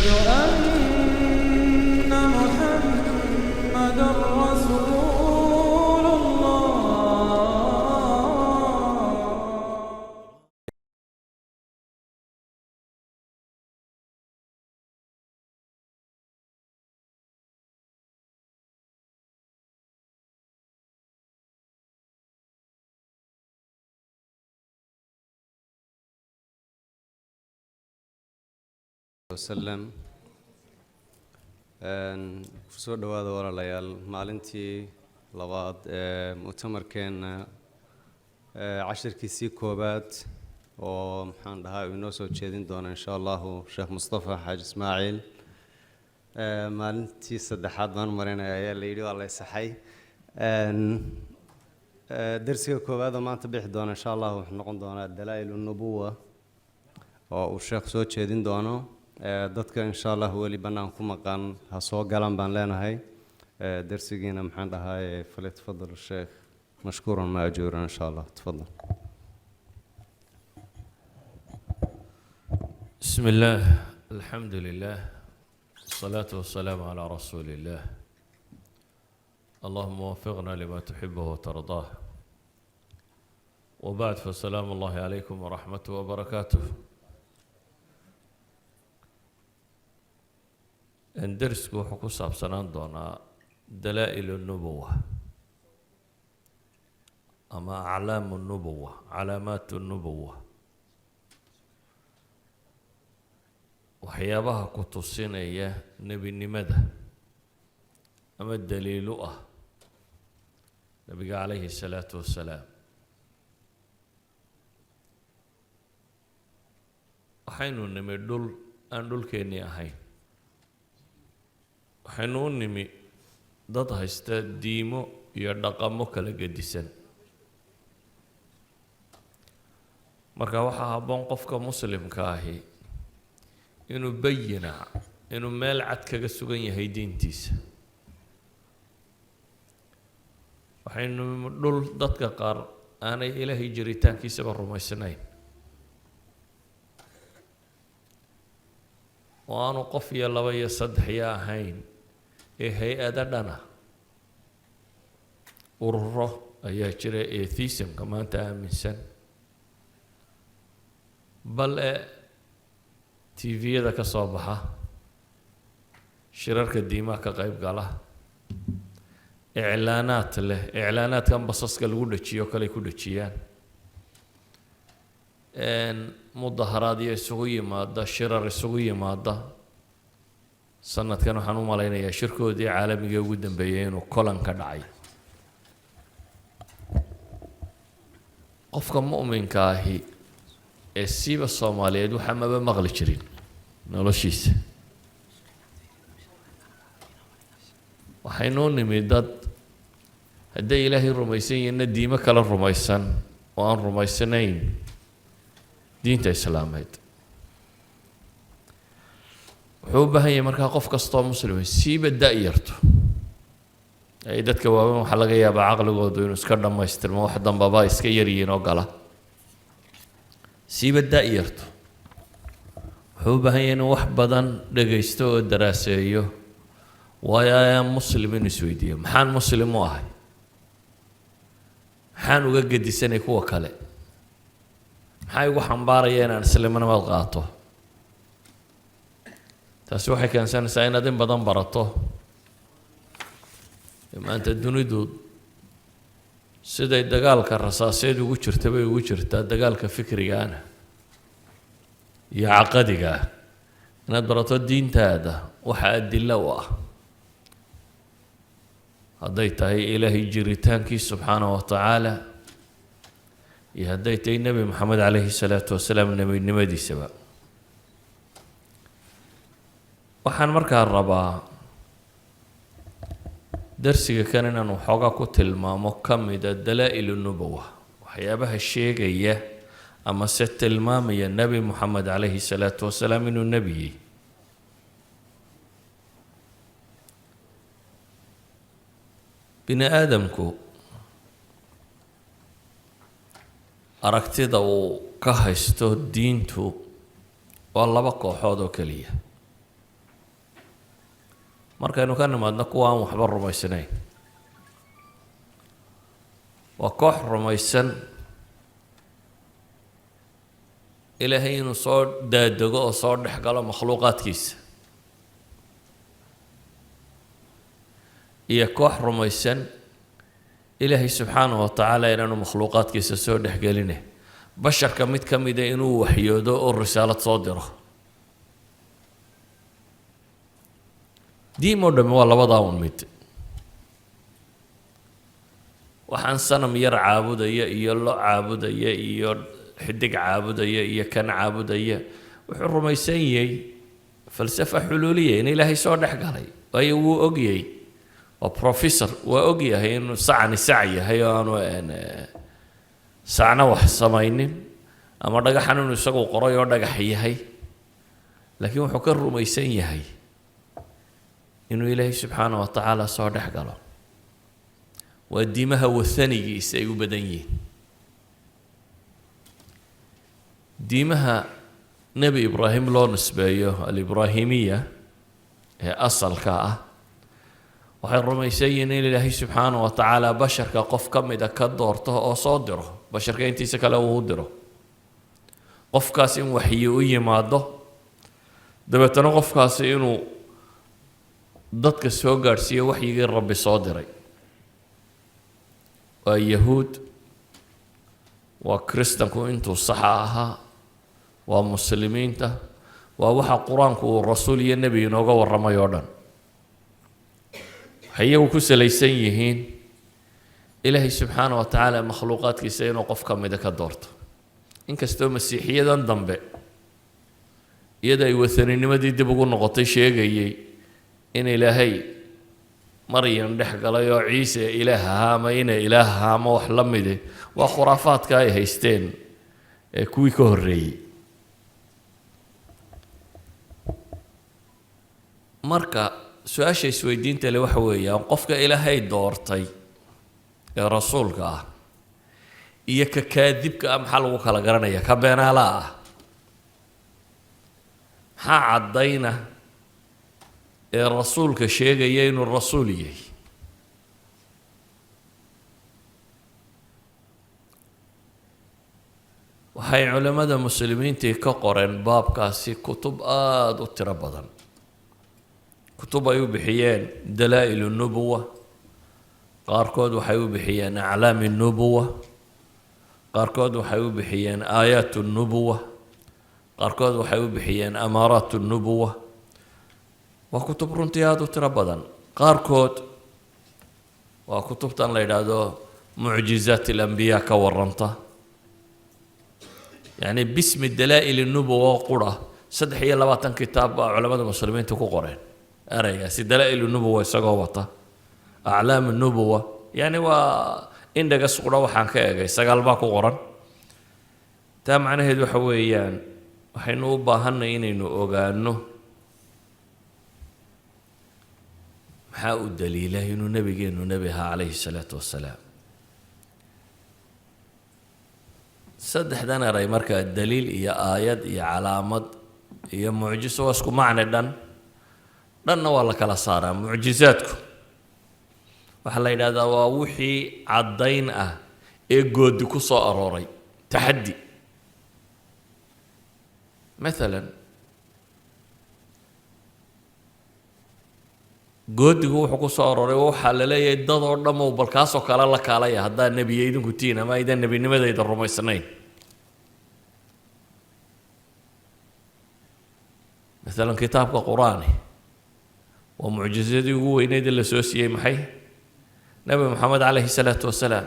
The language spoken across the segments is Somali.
أن محمدًا رسول الله. وسلم kusoo dhawaada walaalayaal maalintii labaad ee mu'tamarkeena cashirkiisii koobaad oo maxaan dhahaa inoo soo jeedin doona insha allahu sheekh mustafa xaaji ismaaciil maalintii saddexaad baan marinaya ayaa la yidhi waa la isaxay darsiga koobaad oo maanta bixi doona insha allahu wuxuu noqon doonaa dalaa'il nubuwa oo uu sheekh soo jeedin doono dadka insha allah weli bannaan ku maqan ha soo galan baan leenahay darsigiina maxaan dhahaa falyatafadal sheekh mashkuuran maajuuran insha allah tafadal. بسم الله الحمد لله الصلاة والسلام على رسول الله اللهم وفقنا لما تحبه وترضاه وبعد فالسلام الله عليكم ورحمته وبركاته. درسك وحكو سابسنان دونا دلائل النبوة أما أعلام النبوة علامات النبوة waxyaabaha ku tusinaya nebinimada ama daliil u ah nabiga calayhi salaatu wasalaam. waxaynu nimi dhul aan dhulkeennii ahayn, waxaynu u nimi dad haysta diimo iyo dhaqamo kala gedisan. marka waxaa habboon qofka muslimka ahi inuu bayina inuu meel cad kaga sugan yahay diintiisa. waxaynu dhul dadka qaar aanay ilaahay jiritaankiisaba rumaysnayn oo aanu qof iyo laba iyo saddex iyo ahayn ee hay-ada dhana ururo ayaa jira atheismka maanta aaminsan, bal tviyada ka soo baxa, shirarka diimaha ka qayb gala, iclaanaad leh, iclaanaadkan basaska lagu dhajiyo kale ku dhajiyaan, mudaharaadyo isugu yimaada, shirar isugu yimaada. sanadkan waxaan u malaynayaa shirkoodii caalamiga ugu dambeeyay inuu kolan ka dhacay. qofka mu'minka ahi ee siiba Soomaaliyeed waxa maba maqli jirin noloshiisa. waxaynu nimi dad hadday ilaahay rumaysan yihiinna diimo kala rumaysan oo aan rumaysanayn diinta islaameed. wuxuu u baahan yahay markaa qof kastoo muslima siiba da-yarto ay dadka waaweyn waxaa laga yaabaa caqligoodu inuu iska dhammaystirmo wax dambaba iska yaryihiin oo gala. siiba da-yarto wuxuu u baahan yahay inuu wax badan dhagaysto oo daraaseeyo. waayo ayaan muslim inuu isweydiiyo maxaan muslim u ahay, maxaan uga gedisanay kuwa kale, maxaa igu xambaaraya inaan islimnimad qaato. taasi waxay keensanaysaa inaad in badan barato. maanta dunidu siday dagaalka rasaaseed ugu jirta bay ugu jirtaa dagaalka fikrigaana iyo caqadiga ah. inaad barato diintaada waxa adilo u ah, hadday tahay ilaahay jiritaankii subxaanahu wa tacaala iyo hadday tahay nebi maxamed calayhi salaatu wasalaam nebinimadiisaba. waxaan markaa rabaa darsiga kan inaan waxoogaa ku tilmaamo ka mida dalaa'il nubuwa, waxyaabaha sheegaya ama se tilmaamaya nebi moxamed calayhi salaatu wasalaam inuu nebiyey. bini aadamku aragtida uu ka haysto diintu waa laba kooxood oo keliya. markaynu ka nimaadno kuwa aan waxba rumaysanayn waa koox rumaysan ilaahay inuu soo daadego oo soo dhex galo makhluuqaadkiisa iyo koox rumaysan ilaahay subxaanahu wa tacaala inaanu makhluuqaadkiisa soo dhexgeline basharka mid ka mida inuu waxyoodo oo risaalad soo diro diin oo dhamme waa labadaa un mid waxaan sanam yar caabudaya iyo lo caabudaya iyo xidig caabudaya iyo kan caabudaya wuxuu rumaysan yahay falsafa xuluuliya in ilaahay soo dhex galay waayo wuu ogyay waa professor waa ogyahay inuu sacani sac yahay oo aanu sacna wax samaynin ama dhagaxan inuu isagu qoray oo dhagax yahay laakiin wuxuu ka rumaysan yahay inuu ilaahay subxaanahu wa tacaala soo dhex galo waa diimaha wathanigiisa ay u badan yihiin diimaha nebi ibraahim loo nisbeeyo alibraahimiya ee asalka ah waxay rumaysan yihiin in ilaahay subxaanahu wa tacaala basharka qof ka mida ka doorto oo soo diro basharka intiisa kale uu u diro qofkaas in waxyi u yimaado dabeetana qofkaasi inuu dadka soo gaadhsiiyo waxyigii rabbi soo diray waa yahuud waa kristanku intuu saxa ahaa waa muslimiinta waa waxa qur-aanku uu rasuul iyo nebi inooga warramay oo dhan waxay iyagu ku salaysan yihiin ilaahay subxaanahu wa tacaala makhluuqaadkiisa inuu qof ka mida ka doorto inkastoo masiixiyadan dambe iyada ay wataninimadii dib ugu noqotay sheegayay in ilaahay maryam dhex galay oo ciise ilaah ahaa ama inay ilaah ahaa ama wax la mide waa khuraafaadka ay haysteen ee kuwii ka horreeyey marka su-aasha isweydiinta le waxa weeyaan qofka ilaahay doortay ee rasuulka ah iyo ka kaadibka ah maxaa lagu kala garanaya ka beenaala ah maxaa caddayna ee rasuulka sheegaya inuu rasuul yahay waxay culimmada muslimiintii ka qoreen baabkaasi kutub aada u tiro badan kutub ay u bixiyeen dalaa'il الnubuwa qaarkood waxay u bixiyeen aclaam الnubuwa qaarkood waxay u bixiyeen aayaat الnubuwa qaarkood waxay u bixiyeen amaaraat الnubuwa waa kutub runtii aada u tiro badan qaarkood waa kutubtan la yidhaahdo mucjizaat اlambiyaa ka warranta yacni bismi dalaa'il الnubuwa oo qura 23 kitaab baa culamada muslimiinta ku qoreen eraygaasi dalaa'il الnubuwa isagoo wata aclaam الnubuwa yani waa indhaga suqdha waxaan ka egay 9 baa ku qoran taa macnaheedu waxa weeyaan waxaynu u baahanay inaynu ogaano maxaa u daliila inuu nabigeenu nebi ahaa calayhi الsalaatu wassalaam saddexdan eray markaa daliil iyo aayad iyo calaamad iyo mucjiso waa isku macne dhanna waa la kala saaraa mucjizaadku waxaa la yidhahdaa waa wixii caddayn ah ee goodi ku soo arooray taxaddi maalan goodigu wuxuu ku soo arooray waxaa la leeyahay dad oo dhammow bal kaasoo kale la kaalaya haddaa nebiya idinku tihiin ama aydan nebinimadayda rumaysnayn maalan kitaabka qur-aani waa mucjizadii ugu weyneyd la soo siiyey maxay nebi moxamed calayhi salaatu wasalaam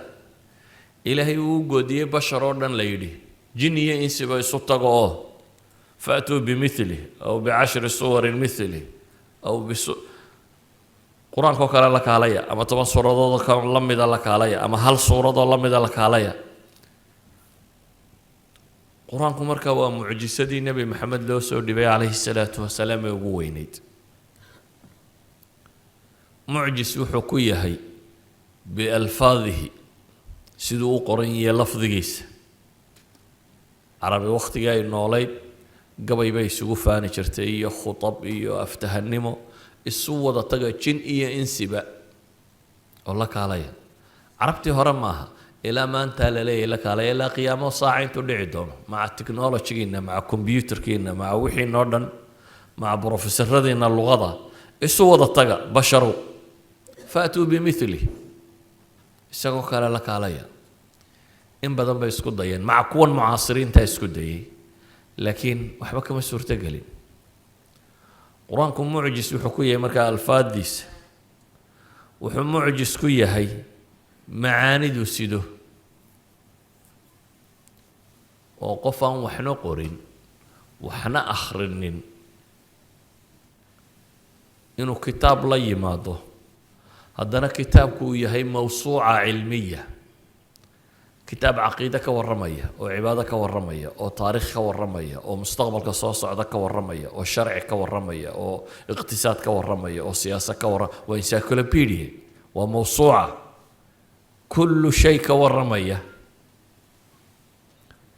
ilaahay uu goodiyey bashar oo dhan la yidhi jin iyo insiba isu tago oo faatuu bimilih aw bicashri suwarin milih aw qur-aankoo kale la kaalaya ama 10 suuradood la mida la kaalaya ama hal suuradoo la mida la kaalaya qur-aanku markaa waa mucjisadii nebi maxamed loo soo dhibay calayhi salaatu wasalaam ee ugu weyneyd mucjis wuxuu ku yahay bialfaadihi siduu u qoran yahay lafdigiisa carabi wakhtigii ay noolayd gabay bay isugu faani jirtay iyo khutab iyo aftahannimo isu wada taga jin iyo insiba oo la kaalaya carabtii hore maaha ilaa maanta la leeyahay la kaalaya ilaa qiyaamo saaca intuu dhici doono maca technology-giina maca computer-kiina maca wixii noo dhan maca professoradiina luqada isu wada taga basharu faatuu bimithli isagoo kale la kaalaya in badan bay isku dayeen maca kuwan mucaasiriinta isku dayay laakiin waxba kama suurtagelin qur-aanku mucjis wuxuu ku yahay markaa alfaadiisa wuxuu mucjis ku yahay macaanidu sido oo qof aan waxna qorin waxna akhrinin inuu kitaab la yimaado haddana kitaabku uu yahay mawsuuca cilmiya kitaab caqiide ka warramaya oo cibaado ka warramaya oo taariikh ka warramaya oo mustaqbalka soo socda ka warramaya oo sharci ka warramaya oo iqtisaad ka warramaya oo siyaasad ka warramaya waa encyclopedia waa mawsuuca kullu shay ka warramaya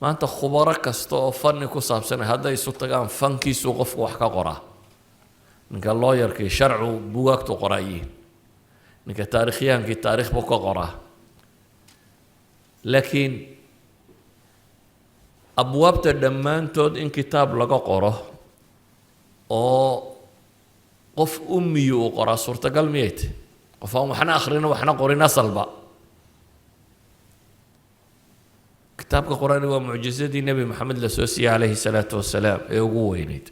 maanta khubaro kasta oo fanni ku saabsan hadday isu tagaan fankiisu qofku wax ka qoraa ninka lawyerkii sharcu bugaagtu qoraayiin ninka taariikhyahankii taariikh buu ka qoraa laakiin abwaabta dhammaantood in kitaab laga qoro oo qof ummiyu uu qoraa suurtagal miyay tahay qof aan waxna akhrino waxna qorin asalba kitaabka qur-aani waa mucjisadii nebi maxamed la soo siiyey calayhi salaatu wasalaam ee ugu weyneyd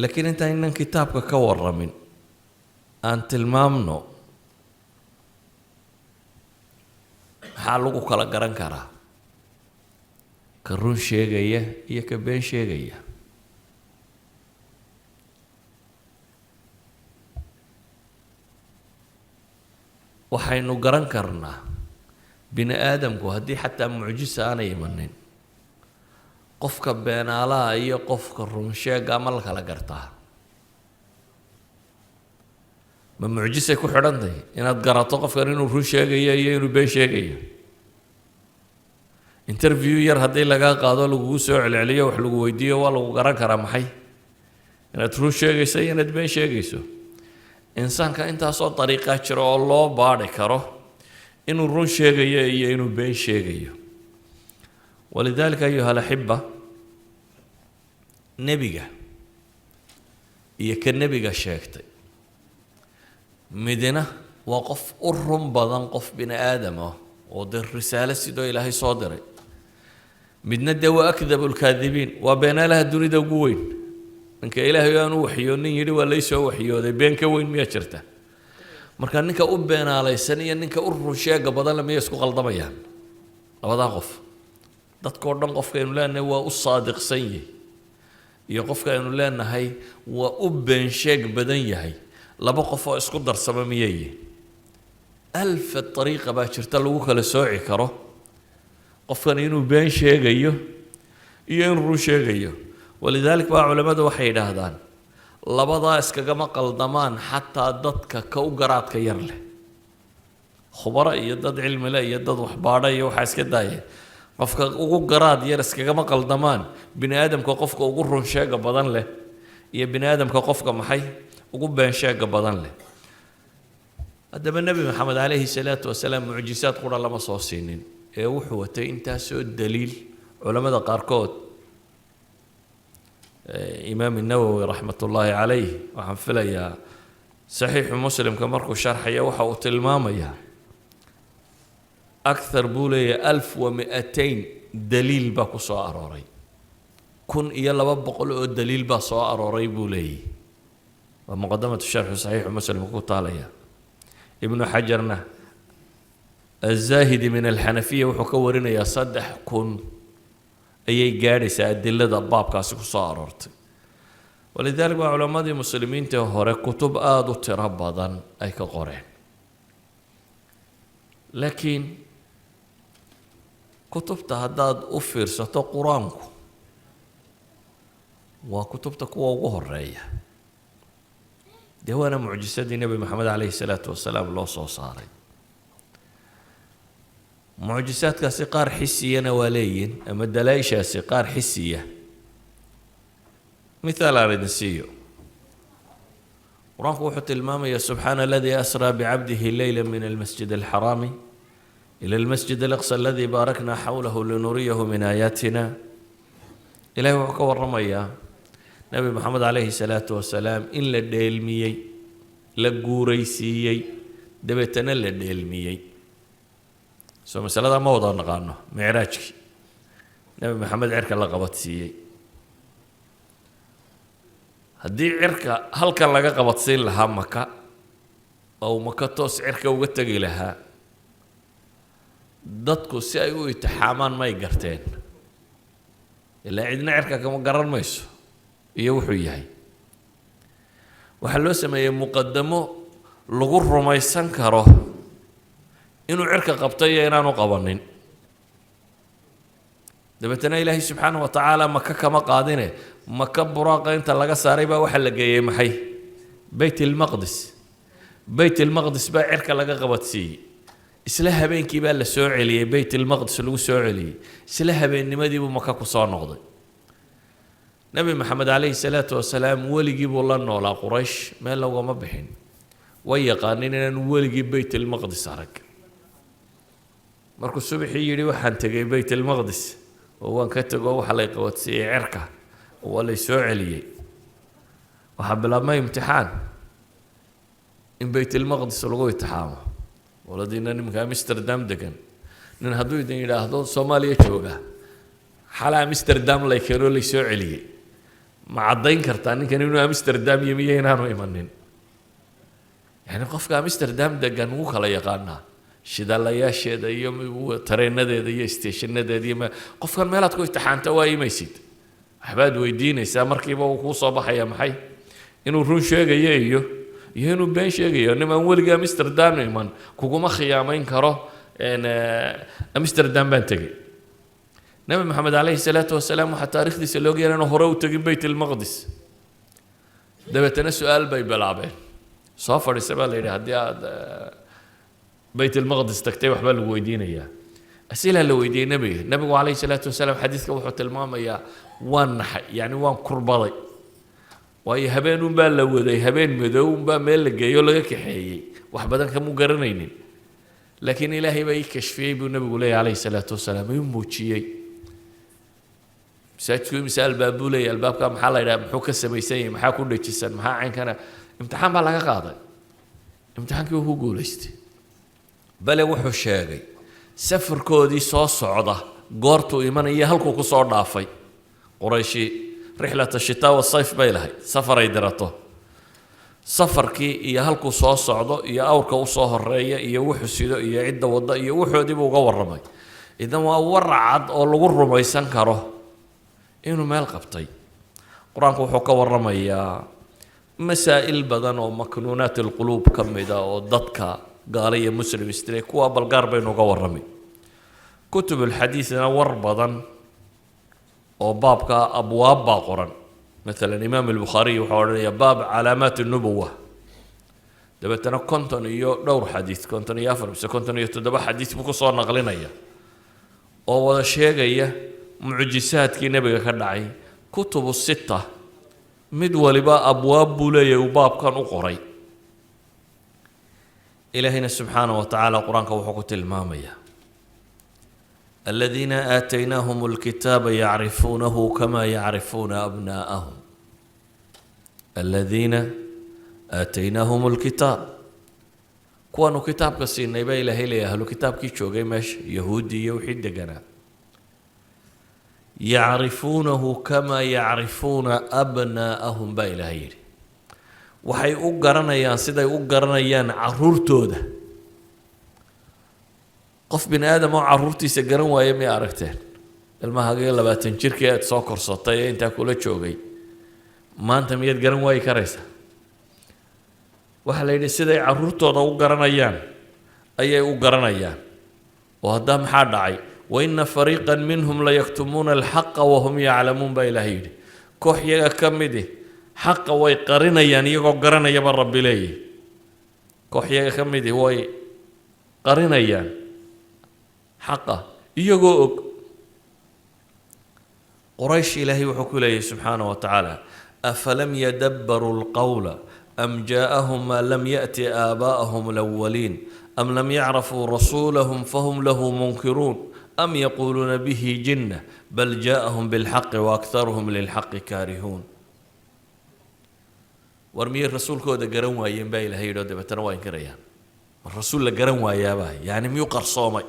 laakiin intaynan kitaabka ka warramin aan tilmaamno maxaa lagu kala garan karaa ka run sheegaya iyo ka been sheegaya waxaynu garan karnaa bini aadamku haddii xataa mucjisa aanay imanin qofka beenaalaha iyo qofka run sheega ma la kala gartaa ma mucjisay ku xidhantahay inaad garato qofkan inuu run sheegayo iyo inuu been sheegayo interview yar haddii lagaa qaado lagugu soo celceliyo wax lagu weydiiyo waa lagu garan karaa maxay inaad run sheegayso iyo inaad been sheegayso insaanka intaasoo dariiqaa jiro oo loo baadhi karo inuu run sheegayo iyo inuu been sheegayo walidaalika ayuha alaxiba nebiga iyo ka nebiga sheegtay midina waa qof u run badan qof bini aadam ah oo dee risaalo sidoo ilaahay soo diray midna dee waa akdabu lkaadibiin waa beenaalaha dunida ugu weyn ninka ilaahay aanu waxyoonin yidhi waa laysoo waxyooday been ka weyn miyaa jirta marka ninka u beenaalaysan iyo ninka u run sheega badan le miyay isku qaldamayaan labadaa qof dadkao dhan qofka aynu leenahay waa u saadiqsan yahay iyo qofka aynu leenahay waa u been sheeg badan yahay laba qof oo isku darsama miyay yihiin alfa ariiqa baa jirta lagu kala sooci karo qofkan inuu been sheegayo iyo inuu run sheegayo walidaalika baa culimmadu waxay yidhaahdaan labadaa iskagama qaldamaan xataa dadka ka u garaadka yar leh khubaro iyo dad cilmi leh iyo dad waxbaadha iyo waxaa iska daaya qofka ugu garaad yar iskagama qaldamaan bini aadamka qofka ugu run sheega badan leh iyo bini aadamka qofka maxay ugu been sheega badan leh haddaba nebi maxamed calayhi salaatu wasalaam mucjisaad qura lama soo siinin ee wuxuu watay intaasoo daliil culamada qaarkood imaam الnawowi raxmat ullaahi calayh waxaan filayaa saxiixu muslimka markuu sharxaya waxa uu tilmaamayaa akthar buu leeyahay 1200 daliil baa ku soo arooray 1200 oo daliil baa soo arooray buu leeyahay waa muqadamatu sharxu saxiixu muslimka ku taalaya ibnu xajarna الزاهد من الحنفية wuxuu ka warinayaa 3000 ayay gaadhaysaa adilada baabkaasi ku soo aroortay walidaalika waa culammadii muslimiinta hore kutub aada u tiro badan ay ka qoreen laakiin kutubta haddaad u fiirsato qur-aanku waa kutubta kuwa ugu horeeya dee waana mucjisadii nebi maxamed calayhi salaatu wasalaam loo soo saaray mucjisaadkaasi qaar xisiyana waa leeyihin ama dalaaishaasi qaar xisiya mithaal aan idin siiyo qur-aanku wuxuu tilmaamaya subxaana aladii asraa bicabdihi leyla min almasjid alxaraami ila almasjid alaqsa aladii baarakna xawlahu linuriyahu min aayaatina ilahay wuxuu ka warramayaa nebi moxamed calayhi salaatu wasalaam in la dheelmiyey la guuraysiiyey dabeetana la dheelmiyey soo masaladaa ma wada naqaano micraajkii nebi maxamed cirka la qabadsiiyey haddii cirka halkan laga qabadsiin lahaa maka oo maka toos cirka uga tegi lahaa dadku si ay u itixaamaan may garteen ilaa cidna cirka kama garan mayso iyo wuxuu yahay waxaa loo sameeyey muqadamo lagu rumaysan karo inuu cirka qabtay iyo inaanu qabanin dabeetana ilaahay subxaana wa tacaala maka kama qaadine maka buraaqa inta laga saaray baa waxaa la geeyey maxay bayt ilmaqdis bayt ilmaqdis baa cirka laga qabadsiiyey isla habeenkii baa la soo celiyey bayt ilmaqdis lagu soo celiyey isla habeennimadiibuu maka ku soo noqday nebi maxamed calayhi salaatu wasalaam weligii buu la noolaa quraysh meel logama bixin way yaqaanin inaan weligii bayt ilmaqdis arag markuu subaxii yidhi waxaan tegay bayt ilmaqdis oo waan ka tego waxa lay qabadsiiyey cirka oo waa lay soo celiyey waxaa bilaabmay imtixaan in bayt ilmaqdis lagu itixaamo waladiina nimanka amsterdam degan nin hadduu idin yidhaahdo soomaaliya jooga xalaa amsterdam lay keenoo lay soo celiyey ma caddayn kartaa ninkan inuu amsterdam yimiyo inaanu imanin yani qofka amsterdam degan wuu kala yaqaanaa shidaalayaasheeda iyo tareenadeeda iyo isteeshanadeeda iyo qofkan meelaad ku itixaanta waa imaysid waxbaad weydiinaysaa markiiba uu kuu soo baxaya maxay inuu run sheegayo iyo inuu been sheegayo nimaan weliga amsterdam iman kuguma khiyaamayn karo amsterdam baan tegey nebi maxamed calayhi salaatu wasalaam waxaa taarikhdiisa looga yeelay inuu hore u tegin bayt ilmaqdis dabeetana su-aal bay bilaabeen soo fadhiisa baa la yidhi haddii aad bayt ilmaqdis tagtay waxbaa lagu weydiinayaa asilaa la weydiiyey nebigu calayhi salaatu wasalaam xadiidka wuxuu tilmaamayaa waan naxay yani waan kurbaday waayo habeen unbaa la waday habeen madow unbaa meel la geeyo laga kaxeeyey wax badan kamuu garanaynin laakiin ilaahay baa ii kashfiyey buu nebigu leeyahy calayhi salaatu wasalaam ii muujiyey masaajidku imise albaab buu leeyahy albaabka maxaa la yidhaha muxuu ka samaysan yahay maxaa ku dhajisan maxaa caynkana imtixaan baa laga qaaday imtixaankii wuu ku guulaystay bale wuxuu sheegay safarkoodii soo socda goortuu imanaya halkuu ku soo dhaafay qurayshi rixlata shitaa wasayf bay lahayd safaray dirato safarkii iyo halkuu soo socdo iyo awrka usoo horeeya iyo wuxuu sido iyo cidda wadda iyo wuxoodiibuu uga warramay idan waa waracad oo lagu rumaysan karo inuu meel qabtay qur-aanku wuxuu ka warramayaa masaa'il badan oo maknuunaat alquluub ka mida oo dadka gaala iyo muslim istilay kuwa balgaar baynu uga warramay kutub alxadiidna war badan oo baabka abwaab baa qoran مثلا إمام البخاري وحوالي باب علامات النبوة دبتنا كنتن يو دور حديث كنتن يافر بس كنتن يتدبا حديث بكو صار نقلنا أو ولا شيء معجزات كي نبي كدعي كتب الستة مدول با أبواب بولي وباب كان أقري إلى هنا سبحانه وتعالى قرآن كوحكة المامية الذين آتيناهم الكتاب يعرفونه كما يعرفون أبناءهم الذين آتيناهم الكتاب كوانو كتاب كسين نبي إله إليه أهل كتاب كي شوغي مش يهودي يوحيد دقنا يعرفونه كما يعرفون أبناءهم با إله إليه وحي أقرنا يان سيدا أقرنا يان عرورتو ده qof bini aadam oo caruurtiisa garan waaya ma aragteen ilmaha 20 jirkii aad soo korsatay inta kula joogay maanta miyaad garan waay karaysa waxa la yidhi siday caruurtooda u garanayaan ayay u garanayaan oo hadda maxaa dhacay wa inna fariiqan minhum la yaktumuna alhaqqa wa hum ya'lamun ba ilaahi koox yaga kamidi xaqa way qarinayaan iyagoo garanaya ba rabbi leeyahay koox yaga kamidi way qarinayaan xaqa iyagoo og quraysh ilaahay wuxuu ku leeyahay subxaanahu wa tacaala afalam yadabbaruu lqawla am jaa'ahum maa lam ya'ti aabaa'ahum alawwaliin am lam yacrafuu rasuulahum fahum lahu munkiruun am yaquuluuna bihi jinna bal jaa'ahum bilxaqi waaktaruhum lilxaqi kaarihuun war miyay rasuulkooda garan waayeen baa ilahay yidhi oo dabeetana waa inkirayaan mar rasuul la garan waayaabaa yacni miyuu qarsoomay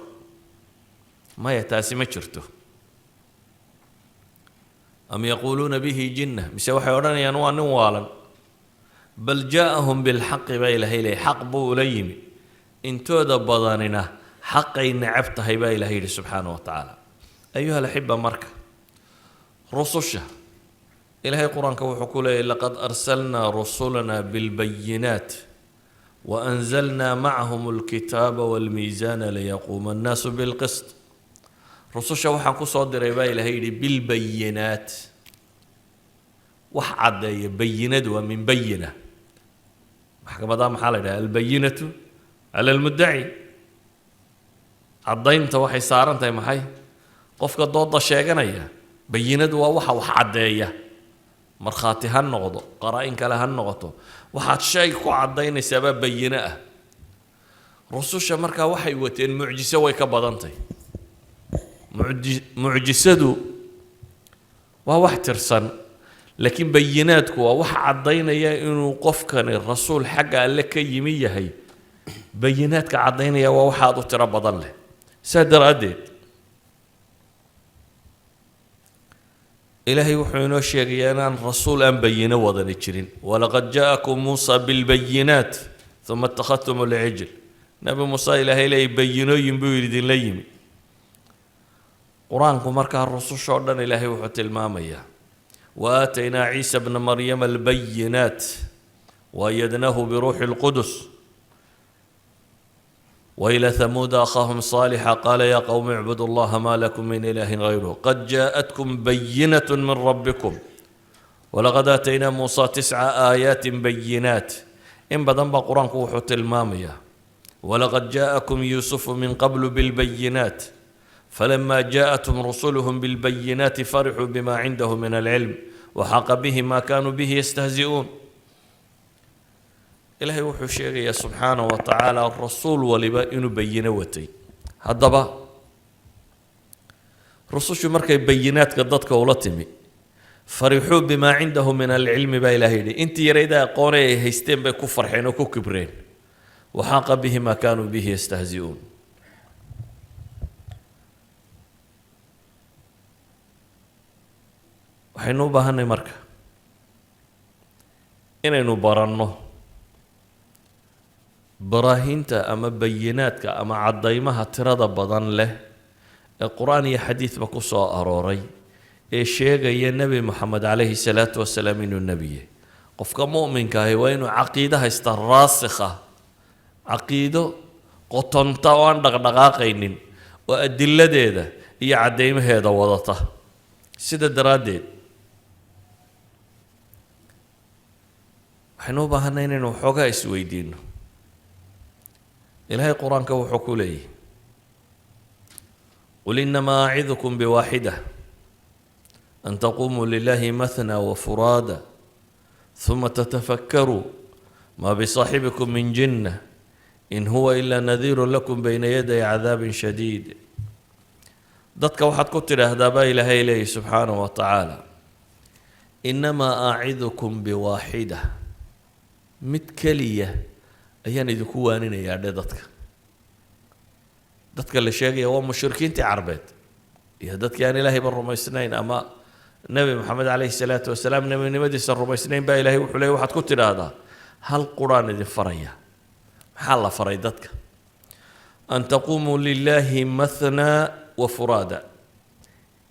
maya taasi ma jirto am yaquuluuna bihi jinna mise waxay odhanayaan waa nin waalan bal jaa'ahum bilxaqi baa ilahay leeyay xaq buu ula yimi intooda badanina xaqay necab tahay baa ilahay yidhi subxaanahu wa tacaala ayuha alaxiba marka rususha ilahay qur-aanka wuxuu ku leeyahy laqad arsalnaa rusulana bilbayinaat waanzalnaa macahum alkitaaba walmiisaana liyaquuma annaasu bilqist rususha waxaan ku soo diray baa ilahay yidhi bilbayinaat wax caddeeya bayinadu waa min bayina maxkamadaha maxaa la yidhaha albayinatu cala almuddaci caddaynta waxay saaran tahay maxay qofka dooda sheeganaya bayinadu waa waxa wax caddeeya markhaati ha noqdo qaraa-in kale ha noqoto waxaad shay ku caddaynaysaabaa bayino ah rususha markaa waxay wateen mucjiso way ka badantay mucjisadu waa wax tirsan laakiin bayinaadku waa wax caddaynaya inuu qofkani rasuul xagga alle ka yimi yahay bayinaadka caddaynaya waa waxaad u tiro badan leh saa daraaddeed ilaahay wuxuu inoo sheegayaa inaan rasuul aan bayino wadani jirin walaqad jaa'akum muusa bilbayinaat uma ittakhadtum alcijl nabi muuse ilaahay leeyay bayinooyin buu idinla yimi qur-aanku markaa rusushoo dhan ilaahay wuxuu tilmaamayaa waaataynaa ciisa bna maryama albayinaat waayadnahu biruuxi lqudus وإلى ثمود أخاهم صالحا قال يا قوم اعبدوا الله ما لكم من إله غيره قد جاءتكم بينة من ربكم ولقد آتينا موسى 9 آيات بينات إن بدن بقرآن كوحة المامية ولقد جاءكم يوسف من قبل بالبينات فلما جاءتهم رسلهم بالبينات فرحوا بما عندهم من العلم وحاق به ما كانوا به يستهزئون إلهي وحو شيغي سبحانه وتعالى الرسول ولبا إنو بينا وتي هدبا رسول مركي بينات قدتك ولتمي فرحوا بما عندهم من العلم با إلهي دي انت يريدا قوني هيستين بي كفر حين وكو كبرين وحاق به ما كانوا به يستهزئون وحينو باهني مركا إنينو برانو baraahinta ama bayinaadka ama caddaymaha tirada badan leh ee qur-aan iyo xadiidba ku soo arooray ee sheegaya nebi moxamed calayhi salaatu wasalaam inuu nebiye qofka mu'minka ahi waa inuu caqiido haysta raasikha caqiido qotonta oo aan dhaqdhaqaaqaynin oo adiladeeda iyo caddaymaheeda wadata sida daraaddeed waxaynu u baahanay inaynu waxoogaa isweydiino إلهي قرآن كوحكو لي قل إنما أعظكم بواحدة أن تقوموا لله مثنى وفرادى ثم تتفكروا ما بصاحبكم من جنة إن هو إلا نذير لكم بين يدي عذاب شديد ضدك واحد كتر أهدابا إلهي إليه سبحانه وتعالى إنما أعظكم بواحدة متكلية ayaan idinku waaninayaa dadka la sheegaya waa mushrikiintii carbeed iyo dadkii aan ilaahayba rumaysnayn ama nebi maxamed calayhi salaatu wasalaam nebinimadiisa rumaysnayn baa ilaahay wuxuu leeyahy waxaad ku tidhaahdaa hal quraan idin faraya maxaa la faray dadka an taquumuu lilaahi mathnaa wa furaada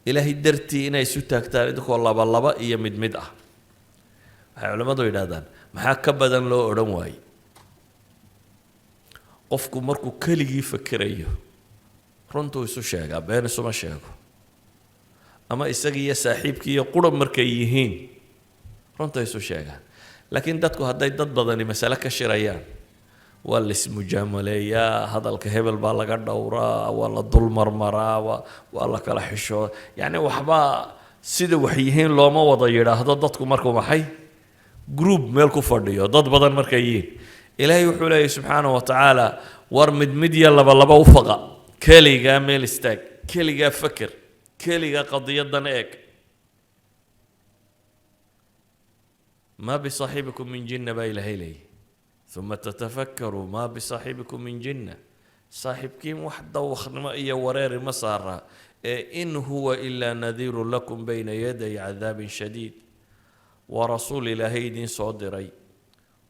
ilaahay dartii inay isu taagtaan idinkoo laba iyo mid ah waxay culimmadu yidhahdaan maxaa ka badan loo odhan waaye qofku markuu keligii fakirayo runtuu isu sheegaa been isuma sheego ama isagii iyo saaxiibkii iyo qurab markay yihiin runta isu sheegaan laakiin dadku hadday dad badani masale ka shirayaan waa la ismujaamaleeyaa hadalka hebel baa laga dhowraa waa la dul marmaraa waa la kala xishoo yacni waxbaa sida wax yihiin looma wada yidhaahdo dadku markuu maxay group meel ku fadhiyo dad badan markay yihiin ilaahay wuxuu leeyahay subxaanahu wa tacaala war mid iyo laba u faqa keligaa meel istaag keligaa faker keligaa qadiyadan eeg ما بصاحبكم من جنة بايلة إليه ثم تتفكروا ما بصاحبكم من جنة صاحب كيم وحده وخنما إيا ورير مسارة إن هو إلا نذير لكم بين يدي عذاب شديد ورسول إلهي دين صادري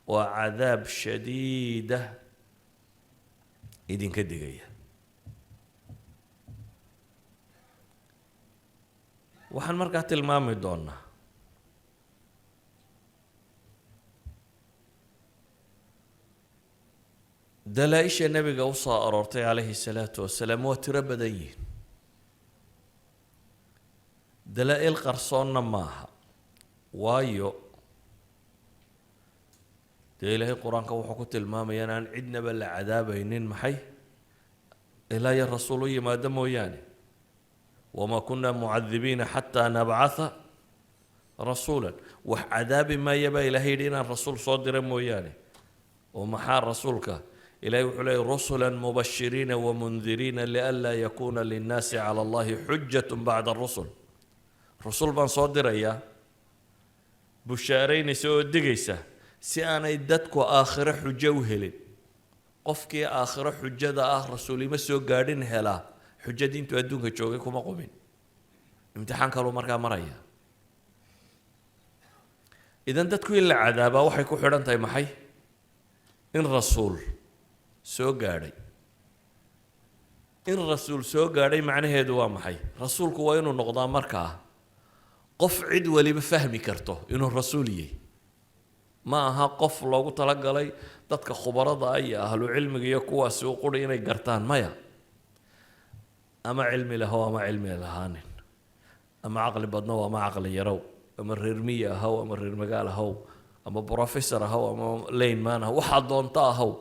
وعذاب شديدة إذن كدقية وحن مرقات المامي دونا دلائش النبي قوصى أرورتي عليه الصلاة والسلام وتربدين دلائل قرصون ماها وايو دلائل القرآن كوحكوت الماما ينان عدنا بل عذابين محي إلا يا الرسول ما دموا يعني وما كنا معذبين حتى نبعث رسولا وعذاب ما يبا إلهي دينا الرسول صادر موياني ومحار رسولك إلهي وحلي رسلا مبشرين ومنذرين لئلا يكون للناس على الله حجة بعد الرسل رسول بان صادر يا بشارين سوى الدقيسة سيانا يددكو آخر حجة وهلين قفكي آخر حجة دا رسولي مسو قادين هلا حجة دين تودونك تشوغيكو مقومين امتحان كالو مركا مرأيا إذن ددكو إلا عذابا وحيكو حران تاي محي إن رسول soo gaadhay in rasuul soo gaadhay macnaheedu waa maxay rasuulku waa inuu noqdaa markaa qof cid waliba fahmi karto inuu rasuul yahay ma aha qof loogu talagalay dadka khubarada iyo ahlu cilmiga iyo kuwaas oo qori inay gartaan maya ama cilmi laho ama cilmi lahaanin ama aqli badno ama aqli yarow ama reer miya ahaw ama reer magaal ahaw ama professor ahaw ama layman ahaw waxa doonta ahaw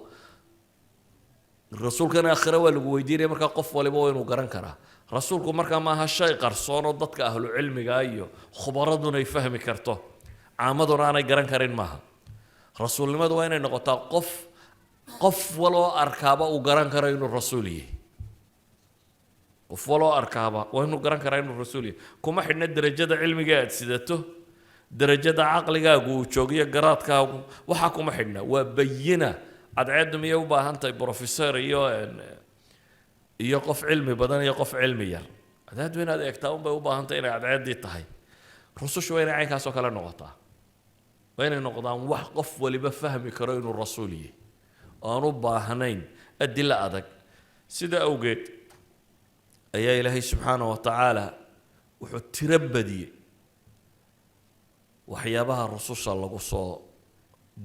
rasuulkana aakhira waa lagu weydiinaya markaa qof waliba waa inuu garan karaa rasuulku markaa maaha shay qarsoon oo dadka ahlu cilmiga iyo khubaraduna ay fahmi karto caamaduna aanay garan karin maaha rasuulnimadu waa inay noqotaa qof waloo arkaaba uu garan karo inuu rasuul yahay qof waloo arkaaba waa inuu garan karaa inuu rasuul yahay kuma xidhna darajada cilmiga aad sidato darajada caqligaagu uu joogiyo garaadkaagu waxaa kuma xidhna waa bayina adceedu miyay u baahan tahay professor iyo qof cilmi badan iyo qof cilmi yar adaad weyn aad eegtaa un bay u baahan tahay inay adceedii tahay rusushu waa inay caynkaas oo kale noqotaa waa inay noqdaan wax qof waliba fahmi karo inuu rasuul yahay aan u baahnayn adila adag sida awgeed ayaa ilaahay subxaanahu wa tacaala wuxuu tiro badiyey waxyaabaha rususha lagu soo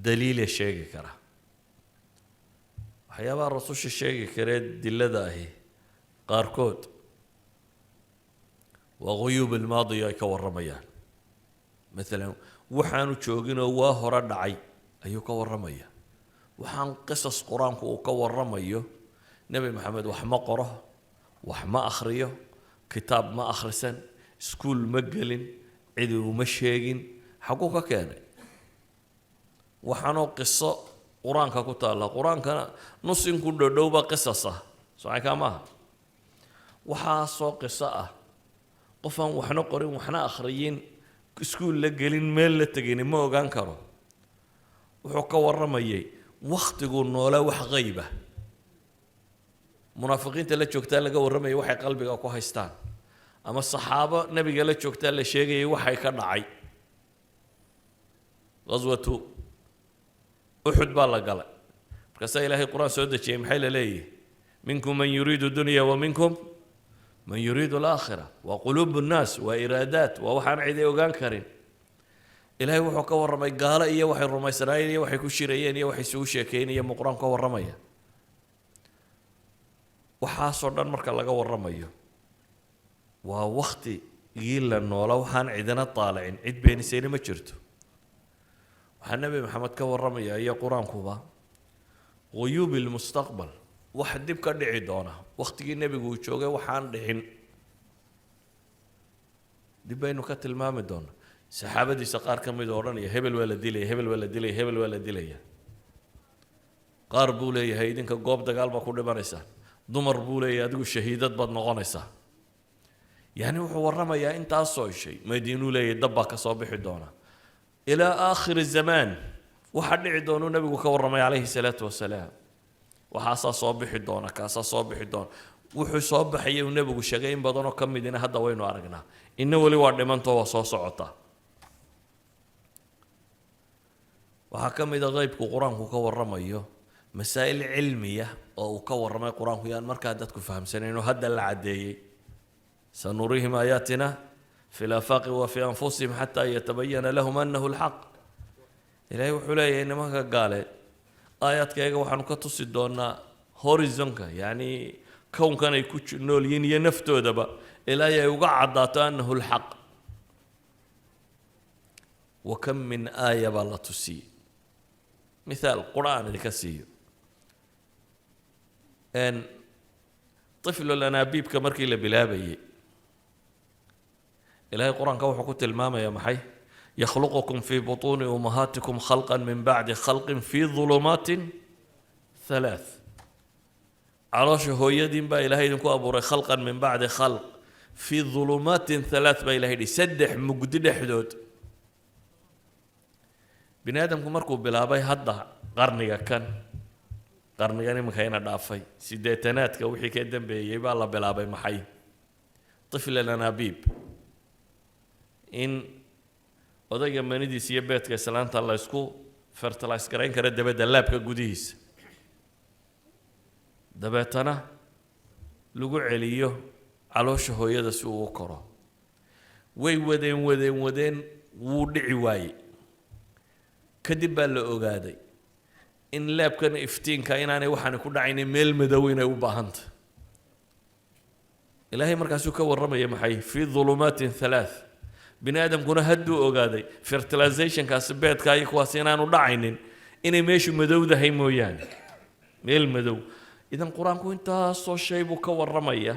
daliile sheegi karaa waxyaabaha rasusha sheegi karee dilada ahi qaarkood waa quyuub almaadiya ay ka warramayaan maalan waxaanu jooginoo waa hore dhacay ayuu ka warramaya waxaan qisas qur-aanku uu ka warramayo nebi maxamed wax ma qoro wax ma akhriyo kitaab ma akhrisan iskuul ma gelin cidi uma sheegin xaguu ka keenay waxaanoo qiso quraanka ku taala quraankana nus in ku dhowba qisasa soo ay kama waxa soo qisa ah qofan waxna qorin waxna akhriyin iskuul la gelin meel la tagin ma ogaan karo wuxuu ka waramayay waqtigu noola wax qayba munaafiqiinta la joogtaa laga waramayay waxay qalbiga ku haystaan ama saxaabo nabiga la joogtaa la sheegay waxay ka dhacay غزوة أحد بالغلا كسا إلهي القرآن سودة شيء محل ليه منكم من يريد الدنيا ومنكم من يريد الآخرة وقلوب الناس وإرادات ووحان عيدي وقان كرين إلهي وحو كور رمي قال إيا وحي الرمي سرايين إيا وحي كشيريين إيا وحي سوشيكين إيا مقران كور رمي وحاصر دان مركا لغا ورمي ووقتي يقول لأنه لو حان عيدنا طالعين عيد بيني سيني ما جرتو النبي محمد كور رمي أي قرآن كوبا غيوب المستقبل wax dib ka dhici doona waqtigii nebigu uu joogay waxaan dhicin dib baynu ka tilmaami doona saxaabadiisa qaar ka mid oo odhanaya hebel waa la dilaya hebel waa la dilaya hebel waa la dilaya qaar buu leeyahay idinka goob dagaal baa ku dhimanaysaa dumar buu leeyahay adigu shahiidad baad noqonaysaa yani wuxuu warramayaa intaasoo shay madiinuu leeyahay dab baa ka soo bixi doona ilaa aakhiri zamaan waxa dhici doonuu nebigu ka warramay calayhi salaatu wasalaam waxaasaa soo bixi doona kaasaa soo bixi doona wuxuu soo baxayay uu nebigu sheegay in badanoo ka midina hadda waynu aragnaa inna weli waa dhimantoo waa soo socotaa waxaa ka mid a qeybku qur-aanku ka warramayo masaa'il cilmiya oo uu ka warramay qur-aanku yaan markaa dadku fahamsanayn oo hadda la caddeeyey sanurihim aayaatina fi laafaaqi wa fi anfusihim xataa yatabayana lahum annahu lxaq ilaahay wuxuu leeyahay nimanka gaaleed aayaadkayga waxaanu ka tusi doonaa horizonka yacni kownkan ay ku nool yihiin iyo naftoodaba ilaahay ay uga caddaato annahu lxaq wakam min aaya baa la tusiyey mithaal qur-aan idinka siiyo طفل الأنابيب كمركي لبلابي إلهي القرآن كوحو كنت الماما يا محي يخلقكم في بطون أمهاتكم خلقا من بعد خلق في ظلمات ثلاث عراش هو يدين با إلهي دنكو أبوري خلقا من بعد خلق في ظلمات ثلاث با إلهي دي سدح مقدد حدود بني آدم مركو بلابي هدا قرنيا كان qarnigani markayna dhaafay sideetanaadka wixii ka dambeeyay baa la bilaabay maxay طفل الأنابيب in odayga manidiisa iyo beedka islaanta la isku fertilize gareyn kara dabada laabka gudihiisa dabeetana lagu celiyo caloosha hooyada si uu u koro way wadeen wuu dhici waayey kadib baa la ogaaday in laabkan iftiinka inaanay waxaan ku dhacayn meel madow inay u baahanta ilaahay markaasuu ka warramaya maxay fi dhulumatin thalath bini aadamkuna hadduu ogaaday fertilizationkaasi beedka iyo kuwaas inaanu dhacaynin inay meeshu madowdahay mooyaane meel madow idan qur-aanku intaasoo shay buu ka warramaya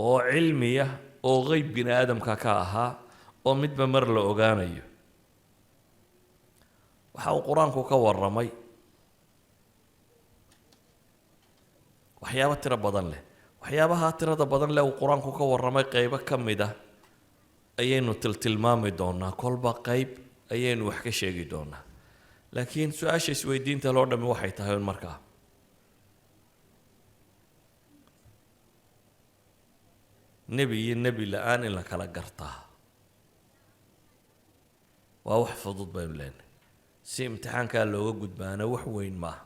oo cilmiya oo qeyb bini aadamka ka ahaa oo midba mar la ogaanayo waxa uu qur-aanku ka warramay waxyaabo tiro badan leh waxyaabaha tirada badan leh uu qur-aanku ka warramay qaybo ka mid ah ayaynu tilmaami doonaa kolba qayb ayaynu wax ka sheegi doonaa laakiin su-aasha isweydiinta loo dhami waxay tahay markaa nebi iyo nebi la-aan in la kala gartaa waa wax fudud baynu leenahay si imtixaankaa looga gudbaana wax weyn maaha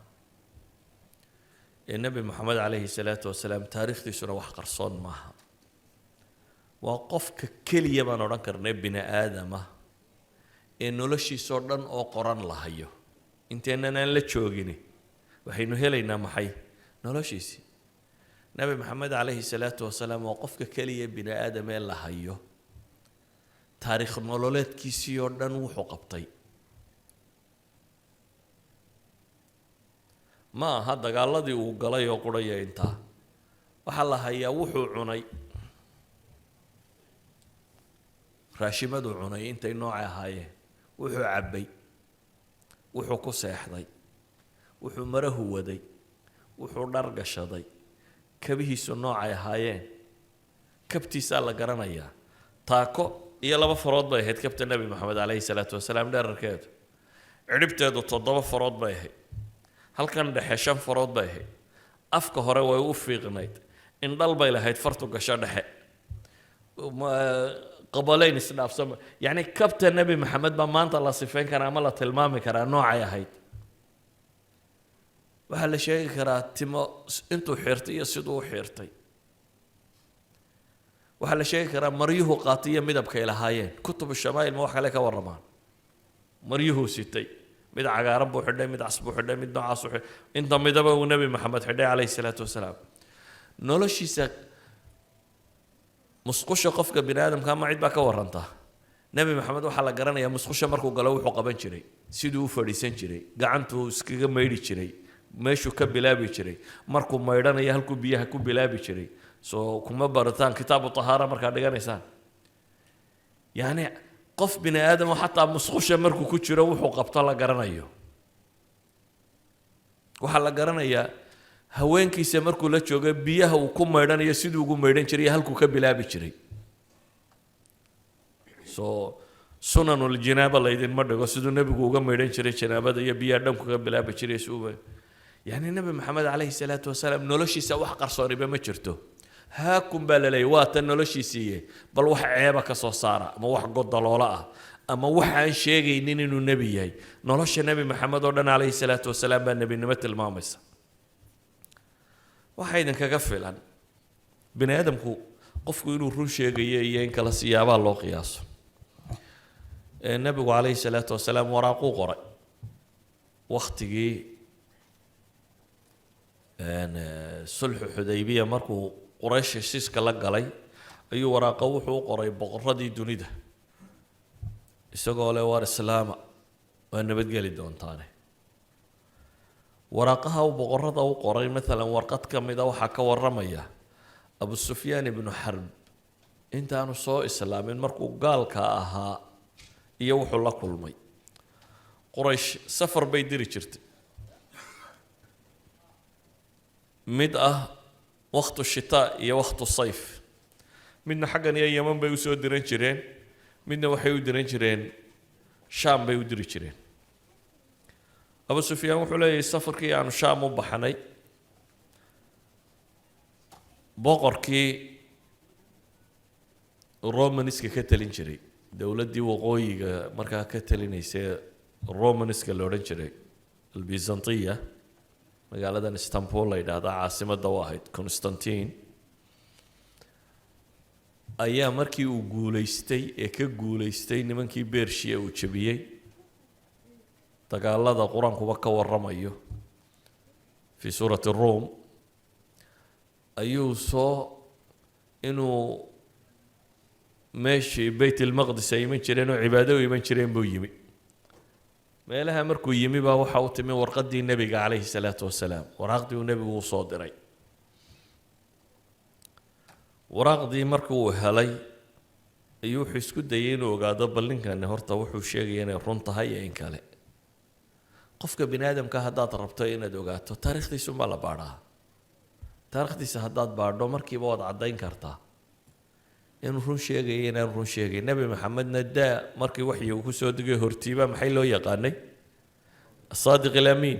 ee nebi moxamed calayhi salaatu wasalaam taariikhdiisuna wax qarsoon maaha waa qofka keliya baan odhan karnay bini aadama ee noloshiisoo dhan oo qoran la hayo inteennan aan la joogini waxaynu helaynaa maxay noloshiisii nebi moxamed calayhi salaatu wasalaam waa qofka keliya bini aadam ee la hayo taariikh nololeedkiisii oo dhan wuxuu qabtay ma aha dagaaladii uu galay oo quraya intaa waxaa la hayaa wuxuu cunay raashimaduu cunay intay noocay ahaayeen wuxuu cabbay wuxuu ku seexday wuxuu marahu waday wuxuu dhar gashaday kabihiisu noocay ahaayeen kabtiisaa la garanayaa taako iyo 2 farood bay ahayd kabta nebi moxamed calayhi salaatu wasalaam dherarkeedu cidhibteedu 7 farood bay ahayd halkan dhexe 5 farood bay ahayd afka hore way u fiiqnayd in dhal bay lahayd fartu gasho dhexe qabalayn isdhaafsama yani kabta nebi moxamed baa maanta la sifayn karaa ama la tilmaami karaa noocay ahayd waxaa la sheegi karaa timo intuu xirtay iyo siduu u xirtay waxaa la sheegi karaa maryuhu qaatiya midabkay lahaayeen kutub shamaa'il ma wax kale ka warramaan maryuhu sitay mid cagaaran buu xidhay mid cas buu xidhay mid noocaas u xidhay inta midaba uu nebi moxamed xidhay calayhi salaatu wasalaam noloshiisa musqusha qofka bini aadamka ama cid baa ka warrantaa nebi maxamed waxaa la garanayaa musqusha markuu galo wuxuu qaban jiray siduu u fadhiisan jiray gacantuu iskaga maydhi jiray meeshuu ka bilaabi jiray markuu maydhanayo halkuu biyaha ku bilaabi jiray soo kuma barataan kitaabu tahaara markaad dhiganaysaan yacni qof bini aadam oo xataa musqusha markuu ku jiro wuxuu qabto la garanayo waxaa la garanayaa haweenkiisa markuu la joogo biyaha uu ku maydhanayo siduu ugu maydhan jiray halkuu ka bilaabi jiray soo sunanul jinaaba laydinma dhigo siduu nebigu uga maydhan jiray janaabada iyo biyaha dhanku ka bilaabi jiray suuba يعني النبي محمد عليه الصلاة والسلام نولشي سواح قرصوني بمجرته هاكم باللي وات نولشي سيه بل وح عيبك صارا ما وح قد ضلاله أما وح عن شيء إنني النبي هاي نولش النبي محمد عليه الصلاة والسلام بالنبي نمت المامس وحيدا كقفلا بني آدم كو قف يقولوا روح شيء ين كلا سيابا الله قياس النبي عليه الصلاة والسلام وراقو قرأ وقتي sulxu xudaybiya markuu quraysh heshiiska la galay ayuu waraaqo wuxuu u qoray boqoradii dunida isagoo leh waar islaama waa nabadgeli doontaane waraaqaha uu boqorada u qoray maalan warqad ka mida waxaa ka waramaya abu sufyaan ibnu xarb intaanu soo islaamin markuu gaalka ahaa iyo wuxuu la kulmay quraysh safar bay diri jirtay mid waqtu shitaa iyo waqtu sayf midna xaggan iyo yaman bay u soo diran jireen midna waxay u diran jireen shaam bay u diri jireen abu sufyaan wuxuu leeyahay safarkii aanu shaam u baxnay boqorkii romaniska ka talin jiray dowladdii waqooyiga markaa ka talinaysay romaniska la odhan jiray albizantiya magaaladan istanbul la yidhaahdaa caasimadda u ahayd constantine ayaa markii uu guulaystay ee ka guulaystay nimankii bershiya uu jabiyey dagaalada qur-aankuba ka waramayo fi suurati rum ayuu soo inuu meeshii bayt ilmaqdis ay iman jireen oo cibaado u iman jireen buu yimi meelaha markuu yimi baa waxa uu timi warqadii nabiga calayhi salaatu wasalaam waraaqdii uu nabigu u soo diray waraaqdii markii uu helay ayuu wuxuu isku dayay inuu ogaado bal ninkani horta wuxuu sheegaya inay run tahay iyo in kale qofka bini aadamka haddaad rabto inaad ogaato taariikhdiisu ma la baadhaa taariikhdiisa haddaad baadho markiiba waad caddayn kartaa inuu run sheegaya inaan run sheegay nebi maxamedna daa markii waxyi uu ku soo degay hortiiba maxay loo yaqaanay asaadiq alamiin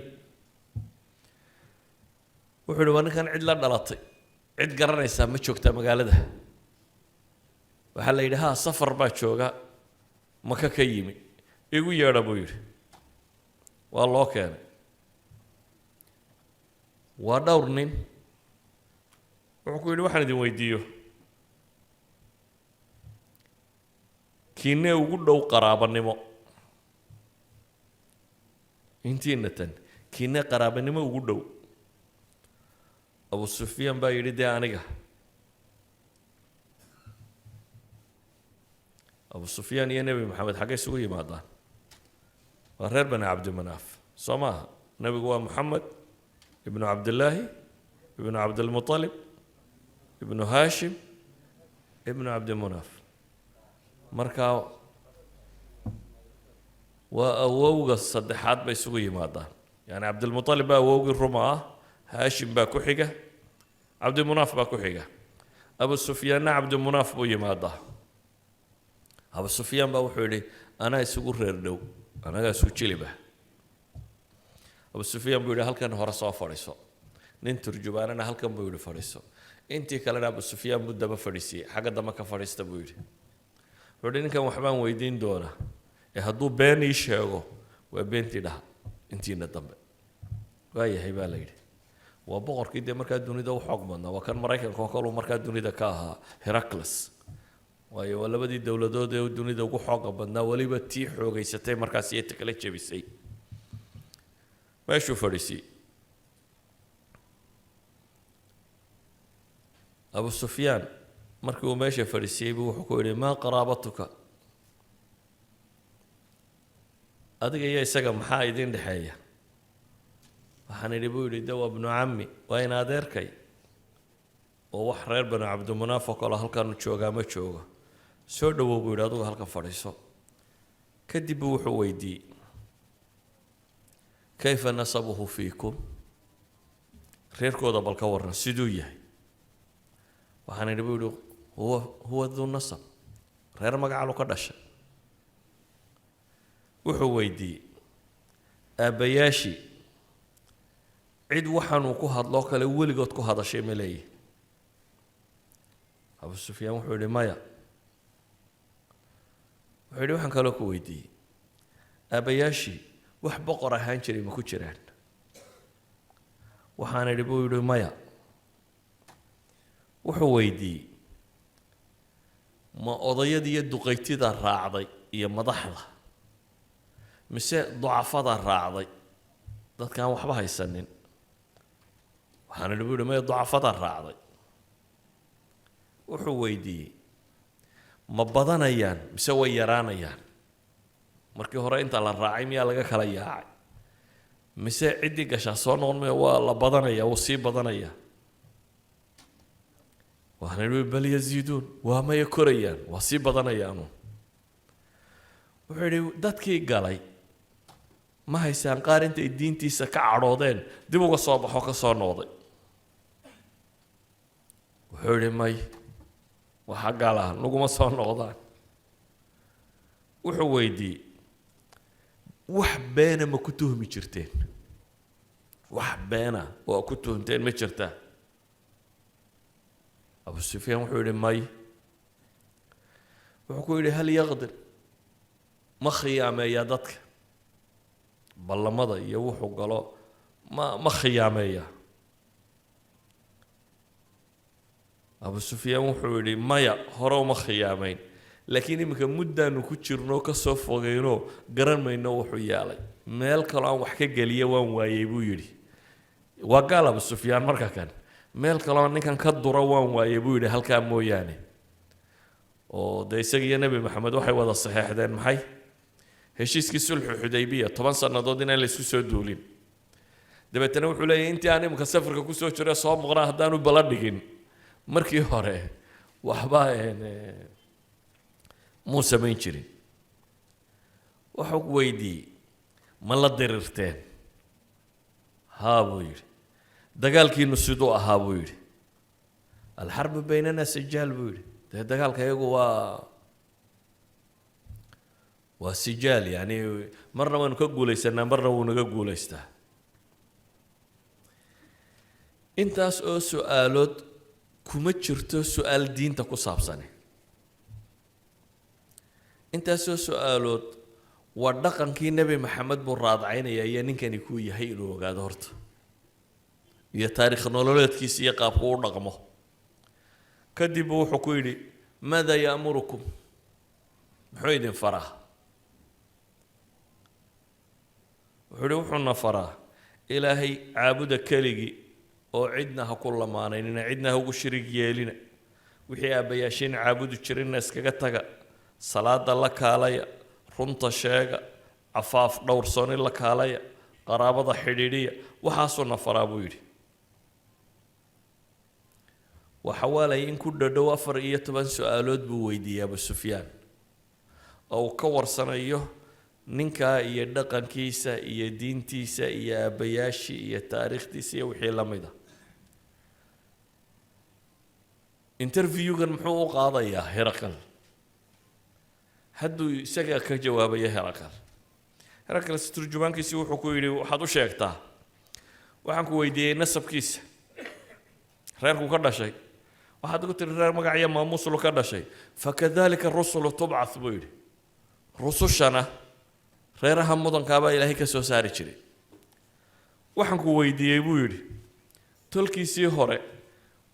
wuxuu ihi waa ninkan cid la dhalatay cid garanaysaa ma joogtaa magaalada waxaa la yidhi ha safar baa jooga maka ka yimi igu yeedha buu yidhi waa loo keenay waa dhowr nin wuxuu ku yidhi waxaan idin weydiiyo kiinee ugu dhow qaraabanimo intiina tan kiinee qaraabanimo ugu dhow abu sufyaan baa yidhi dee aniga abu sufyaan iyo nebi maxamed xaggay isugu yimaadaan waa reer bani cabdimanaaf soo maaha nebigu waa maxamed ibnu cabdillaahi ibnu cabdilmutalib ibnu haashim ibnu cabdimunaaf markaa waa awowga saddexaad bay isugu yimaadaan yani cabdilmutalib baa awowgii ruma ah haashim baa ku xiga cabdimunaaf baa ku xiga abu sufyaanna cabdimunaaf buu yimaadaa abu sufyaan baa wuxuu yidhi anaa isugu reer dhow anagaa isu jiliba abu sufyaan buu yidhi halkan hore soo fadhiiso nin turjubaanana halkan buu yidhi fadhiiso intii kalena abu sufyaan buu daba fadhiisiyey xagga dambe ka fadhiista buu yidhi wuxuu yidhi ninkan waxbaan weydiin doonaa ee hadduu been ii sheego waa beentii dhaha intiina dambe waayahay baa la yidhi waa boqorkii dee markaa dunida u xoog badnaa waa kan maraykanka oo kaleu markaa dunida ka ahaa heracles waayo waa labadii dowladood ee dunida ugu xooga badnaa weliba tii xoogaysatay markaas iyo ta kala jebisay meeshuu fadhiisiyey abu sufyaan markii uu meesha fadhiisiyey buu wuxuu ku yidhi maa qaraabatuka adiga iyo isaga maxaa idin dhexeeya waxaan idhi buu yidhi de waa ibnu cammi waa in adeerkay oo wax reer banu cabdimunaaf oo kale halkaanu joogaa ma joogo soo dhawow buu yidhi adigu halkan fadhiiso kadib buu wuxuu weydiiyey kayfa nasabuhu fiikum reerkooda bal ka warran siduu yahay waxaan idhi buu yidhi huwa duu nasab reer magacalu ka dhashay wuxuu weydiiyey aabbayaashii cid waxaanuu ku hadloo kale weligood ku hadashay ma leeyihi abu sufyaan wuxuu yidhi maya wuxuu yidhi waxaan kaloo ku weydiiyey aabbayaashii wax boqor ahaan jiray ma ku jiraan waxaan idhi buu yidhi maya wuxuu weydiiyey ma odayadii iyo duqaytida raacday iyo madaxda mise ducafada raacday dadkaan waxba haysanin waxaan idhi buu yidhi maya ducafada raacday wuxuu weydiiyey ma badanayaan mise way yaraanayaan markii hore inta la raacay miyaa laga kala yaacay mise ciddii gashaa soo noqon maya waa la badanaya wuu sii badanayaa waxaan idhi bal yaziiduun waa maya korayaan waa sii badanayaanu wuxuu yidhi dadkii galay ma haysaan qaar intay diintiisa ka cadhoodeen dib uga soo baxo ka soo noqday wuxuu yidhi may waxa gala naguma soo noqdaan wuxuu weydiiyey wax beena ma ku tuhmi jirteen wax beena oo ku tuhmteen ma jirtaa abu sufyaan wuxuu yidhi may wuxuu ku yidhi hal yaqdir ma khiyaameeyaa dadka ballamada iyo wuxuu galo ma khiyaameeyaa abu sufyaan wuxuu yidhi maya hore uma khiyaamayn laakiin iminka muddaanu ku jirno ka soo fogeyno garan mayno wuxuu yeelay meel kaloo aan wax ka geliya waan waayey buu yidhi waa gaal abu sufyaan marka kan meel kaloo ninkan ka dura waan waayey buu yidhi halkaa mooyaane oo dee isaga iyo nebi maxamed waxay wada saxeexdeen maxay heshiiskii sulxu xudaybiya 10 sannadood inaan la isku soo duulin dabeetana wuxuu leeyahay intii aan iminka safarka kusoo jiro soo muuqnaa haddaanu bala dhigin markii hore waxba muu samayn jirin wuxuu weydiiyey ma la dirirteen haa buu yidhi dagaalkiinu siduu ahaa buu yidhi alxarbu baynana sijaal buu yidhi dee dagaalka iyagu waa sijaal yani marna waanu ka guulaysanaa marna wuu naga guulaystaa intaas oo su-aalood kuma jirto su-aal diinta ku saabsane intaasoo su-aalood waa dhaqankii nebi maxamed buu raadcaynaya iyo ninkani kuu yahay inuu ogaado horta iyo taariikh nololeedkiisa iyo qaabku u dhaqmo kadib buu wuxuu ku yidhi maada ya'murukum muxuu idin faraa wuxuu yidhi wuxuuna faraa ilaahay caabuda keligii oo cidna ha ku lamaanaynina cidna ha ugu shirig yeelina wixii aabbayaashiin caabudi jirinna iskaga taga salaada la kaalaya runta sheega cafaaf dhowrsooni la kaalaya qaraabada xidhiidhiya waxaasuuna faraa buu yidhi waxawaalay in ku dhadhow 14 su-aalood buu weydiiyey abu sufyaan oo uu ka warsanayo ninkaa iyo dhaqankiisa iyo diintiisa iyo aabbayaashii iyo taariikhdiisa iyo wixii la mid a interviewgan muxuu u qaadayaa heraqal hadduu isaga ka jawaabayo heraqal turjumaankiisii wuxuu ku yidhi waxaad u sheegtaa waxaan ku weydiiyey nasabkiisa reerku ka dhashay waxaad ugu tiri reer magac iyo maamuuslu ka dhashay fakadalika rusulu tubcath buu yidhi rusushana reeraha mudankaabaa ilaahay ka soo saari jiray waxaan ku weydiiyey buu yidhi tolkiisii hore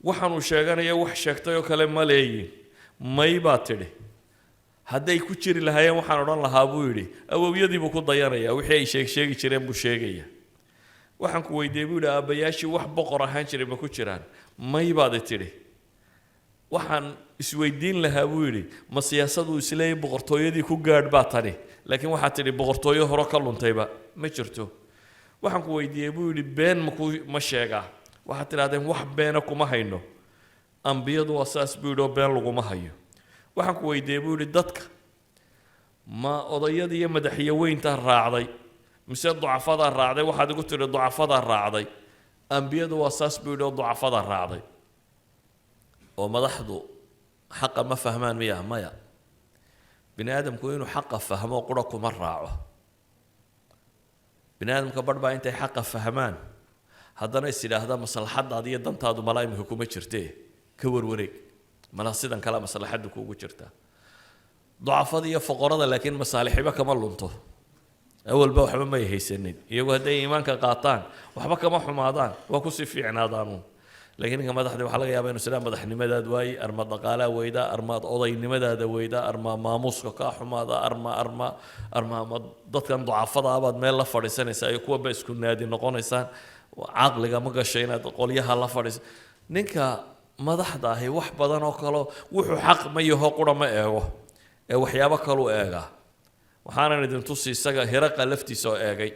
waxaanuu sheeganaya wax sheegtay oo kale ma leeyihin may baa tidhi hadday ku jiri lahaayeen waxaan odhan lahaa buu yidhi awowyadiibuu ku dayanayaa wixii ay sheegi jireen buu sheegaya waxaan ku weydiiyey buu yidhi aabbayaashii wax boqor ahaan jiray ma ku jiraan may baadi tidhi waxaan isweydiin lahaa buu yidhi ma siyaasadu isleeyahay boqortooyadii ku gaadh baa tani laakiin waxaa tidhi boqortooyo hore ka luntayba ma jirto waxaan ku weydiiyey buu yidhi been ma sheegaa waxaad tidhahdeen wax beena kuma hayno ambiyadu waa saas buu yidhi oo been laguma hayo waxaan ku weydiiyey buu yidhi dadka ma odayada iyo madaxyaweyntaa raacday mise ducafadaa raacday waxaad igu tidhi ducafadaa raacday ambiyadu waa saas buu yidhi oo ducafadaa raacday oo madaxdu xaqa ma fahmaan miya maya bini aadamku inuu xaqa fahmo qura kuma raaco bini aadamka badh baa intay xaqa fahmaan haddana is yidhaahda maslaxadaada iyo dantaadu malaa imika kuma jirtee ka warwareeg malaa sidan kale maslaxadu kuugu jirtaa ducafada iyo foqorada laakiin masaalixiba kama lunto awalba waxba may haysanin iyagu hadday iimaanka qaataan waxba kama xumaadaan waa kusii fiicnaadaanu laakiin ninka madaxda waxaa laga yaabaa inuu sidaa madaxnimadaad waaye arma dhaqaalaa weydaa armaad odaynimadaada weydaa arma maamuuska kaa xumaada arma dadkan ducafada abaad meel la fadhiisanaysaa iyo kuwaba isku naadi noqonaysaan caqliga ma gasho inaad qolyaha la fadhiiso ninka madaxda ahi wax badan oo kale wuxuu xaq ma yaho qura ma eego ee waxyaabo kaluu eegaa waxaanan idin tusi isaga hiraqa laftiisa oo eegay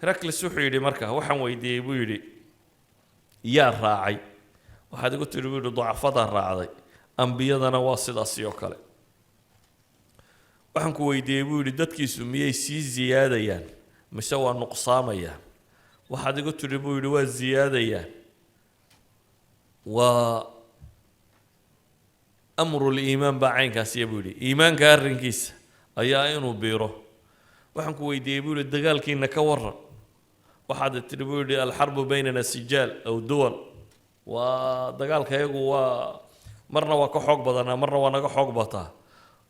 herakles wuxuu yidhi marka waxaan weydiiyey buu yidhi yaa raacay waxaad igu tidhi buu yidhi ducafadaa raacday ambiyadana waa sidaasi oo kale waxaan ku weydiiyey buu yidhi dadkiisu miyay sii ziyaadayaan mise waa nuqsaamayaan waxaad igu tidhi buu yidhi waa ziyaadayaan waa amruliimaan baa caynkaasiya buu yidhi iimaanka arrinkiisa ayaa inuu biiro waxaan ku weydiiyey buu yidhi dagaalkiina ka waran waxaad tidhi buu yidhi alxarbu baynana sijaal aw duwal waa dagaalka iyagu waa marna waa ka xoog badanaa marna waa naga xoog bataa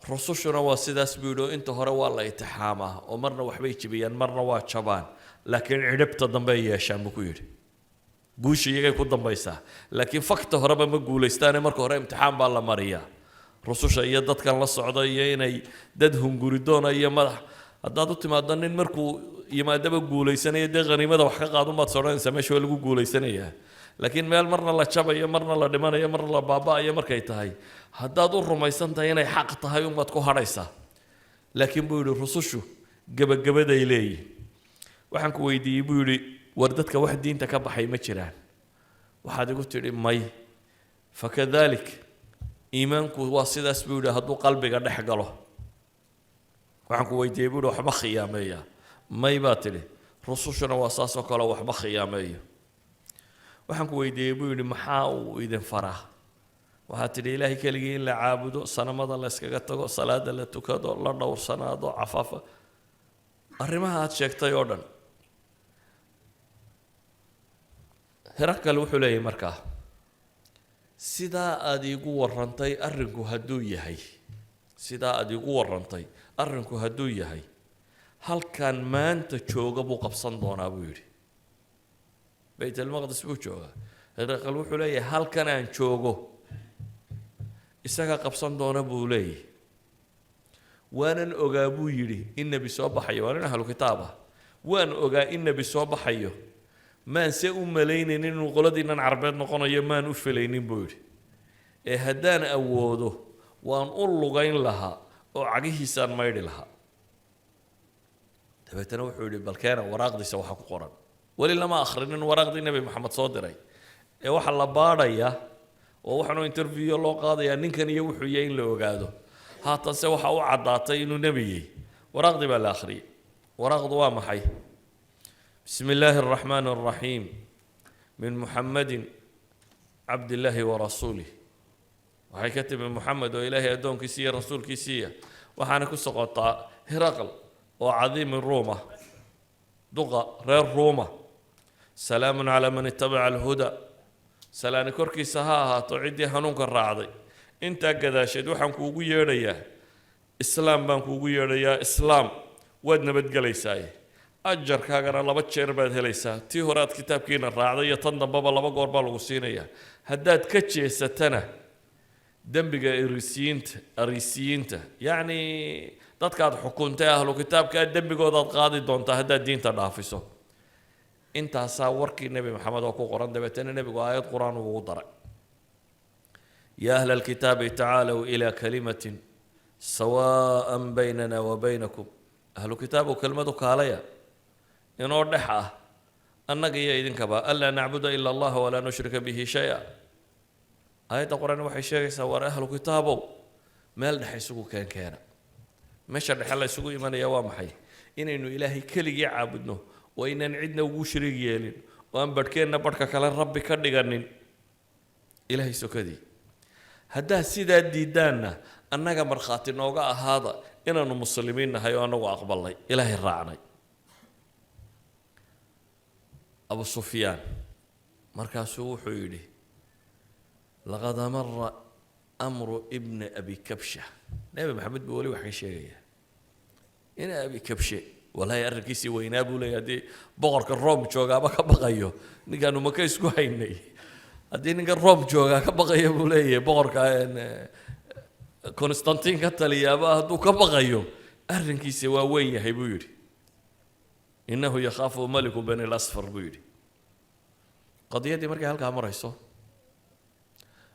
rusushuna waa sidaas buu yidhi oo inta hore waa la itixaamaa oo marna waxbay jebiyaan marna waa jabaan laakiin cidhibta dambe ay yeeshaan buu ku yidhi guusha iyagay ku dambaysaa laakiin fakta horeba ma guulaystaane marka hore imtixaan baa la mariyaa rususha iyo dadkan la socda iyo inay dad hunguridoona iyo madax haddaad u timaado nin markuu yimaadaba guulaysanaya dee haniimada wax ka qaadunbaad sodhanaysaa meesha waa lagu guulaysanayaa laakiin meel marna la jabayo marna la dhimanayo marna la baaba'ayo markay tahay haddaad u rumaysan tahay inay xaq tahay unbaad ku hadhaysaa laakiin buu yidhi rusushu gebagabaday leeyihin waxaan ku weydiiyey buu yidhi war dadka wax diinta ka baxay ma jiraan waxaad igu tidhi may fakadalik iimaanku waa sidaas buu yidhi hadduu qalbiga dhex galo waxaan ku weydiiyey buu yidhi waxba khiyaameeya may baa tidhi rusushuna waa saas oo kale waxba khiyaameeyo waxaan ku weydiiyey buu yidhi maxaa uu idin faraa waxaad tidhi ilaahay keligii in la caabudo sanamada la yskaga tago salaada la tukado la dhowrsanaado cafaafa arrimaha aad sheegtay oo dhan herakale wuxuu leeyahay markaa sidaa aad iigu warrantay arrinku hadduu yahay sidaa aad iigu warrantay arrinku hadduu yahay halkan maanta jooga buu qabsan doonaa buu yidhi bayt almaqdis buu joogaa herakale wuxuu leeyahay halkan aan joogo isaga qabsan doona buu leeyahay waanan ogaa buu yidhi in nebi soo baxayo waa nin ahlu kitaab ah waan ogaa in nebi soo baxayo maan se u malaynayn inuu qoladiinan carbeed noqonayo maan u filaynin buu yidhi ee haddaan awoodo waan u lugayn lahaa oo cagihiisaan maydhi lahaa dabeetana wuxuu yidhi balkeena waraaqdiisa waxa ku qoran weli lama akhrinin waraaqdii nebi maxamed soo diray ee waxaa la baadhayaa oo waxaanoo interview loo qaadayaa ninkan iyo wuxuu yahay in la ogaado haatanse waxa u caddaatay inuu nebi yahay waraaqdii baa la akhriyey waraaqdu waa maxay بسم الله الرحمن الرحيم من محمد عبد الله ورسوله waxay ka timi محمد oo ilaahay adoonkiisa iyo rasuulkiisa waxaana ku socotaa Hiraql oo cadiim Rooma duqa reer Rooma salaamun ala man ittaba'a al-huda salaani korkiisa ha ahaato cidii hanuunka raacday inta gadaasheed waxaan kuugu yeedhayaa islaam baan kuugu yeedhayaa islaam waad nabadgelaysaa ajarkaagana 2 jeer baad helaysaa tii hore aad kitaabkiina raacday iyo tan dambaba 2 goor baa lagu siinayaa haddaad ka jeesatana dembiga arisiyiinta yacni dadkaad xukuntay ahlu kitaabka dembigoodaad qaadi doontaa haddaad diinta dhaafiso intaasaa warkii nebi maxamed oo ku qoran dabeetana nebigu aayad qur-aan ugu daray يا أهل الكتاب تعالوا إلى كلمة سواء بيننا وبينكم أهل الكتاب وكلمتك عليا إن أردحها أنك يا إذن كبا ألا نعبد إلا الله ولا نشرك به شيئا آية القرآن وحي شيء سوار أهل الكتاب ما لدح يسوق كان مش لدح الله يسوق إيمان يوام حي إنه إلهي كل يعبدنه وإن عندنا وشريك يالين وأن بدكينا بدك كلا ربي كردقنين إلهي سكدي هذا سيدا ديدانا أنك مرخاتي نوغا هذا إننا مسلمين هيوانا وأقبل الله إلهي الرعني أبو سفيان مركاسو حيولي لقد مر أمر ابن أبي كبشة نبي محمد بيقولي وحي شيء إن أبي كبشة ولا يركيسي وينابو لي هدي بغرك الروم جوغا بقايو نيغانو ما كيسكو هيني هدي نيغا الروم جوغا كبقايو بولي بغرك كونستانتين كتاليا هدو كبقايو أرنكيسي وين يحي بيوري إنه يخاف ملك بني الأصفر بيوري قضية دي مركي هلكا مريسو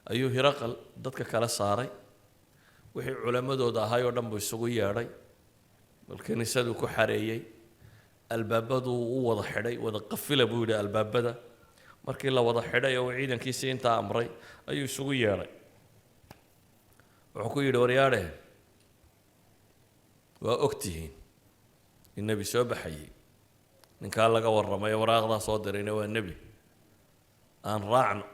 أيو هرقل دادك كلا ساري وحي علماء دودا هايو دنبو يسوغو ياري الكنيسة ku xareeyay albaabadu uu wada xidhay wada qafila buu yiri albaabada markii la wada xidhay oo ciidankiisa inta amray ayuu isugu yeeray wuxuu ku yiri waryaare waa ogtihiin in nabi soo baxay ninka laga waramay waraaqda soo dirayna waa nabi aan raacno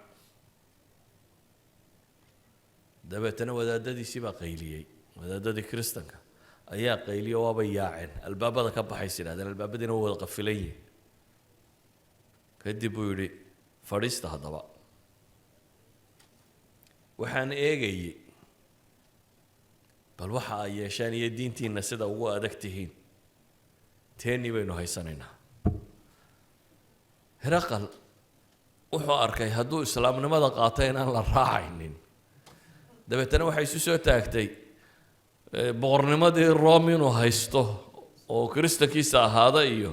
dabeetana wadaadadiisii baa qayliyay wadaadadii kristanka ayaa qayliyo waaba yaaceen albaabada ka baxay sidaan albaabadina wada qafilayeen kadib uu yiri fadhiista hadaba waxaan eegayay bal waxa ay yeeshaan iyo diintiina sida ugu adagtihiin teeni baynu haysanaynaa Hiraqal wuxuu arkay hadduu islaamnimada qaatay inaan la raacaynin dabeetana waxay isu soo taagtay boqornimadii Rome inuu haysto oo kristankiisa ahaada iyo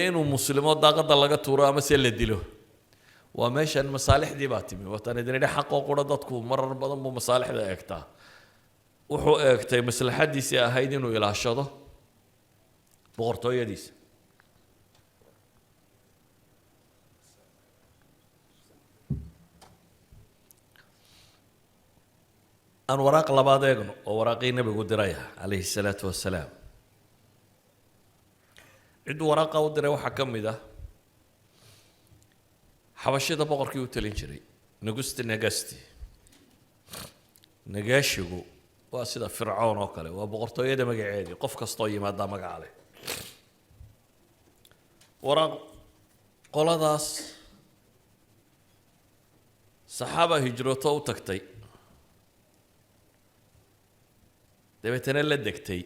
inuu muslimo daaqada laga tuuro ama se la dilo waa meeshan masaalixdii baa timi watan idin xaq oo qura dadku marar badan buu masaalixda eegtaa wuxuu eegtay maslaxadiisa ahayd inuu ilaashado boqortooyadiisa أن وراق لبادين ووراقي نبي قدرية عليه الصلاة والسلام عندو وراقة ودري وحكم ده حبشي ده بقر كيو تلينشري نجستي نجاشيو واسيدا فرعون وكله وبقرطو يده مقعدي قف كسطوي ما دا مقعله وراق قولاداس صحابة هجرتو تكتي dabeetana la degtay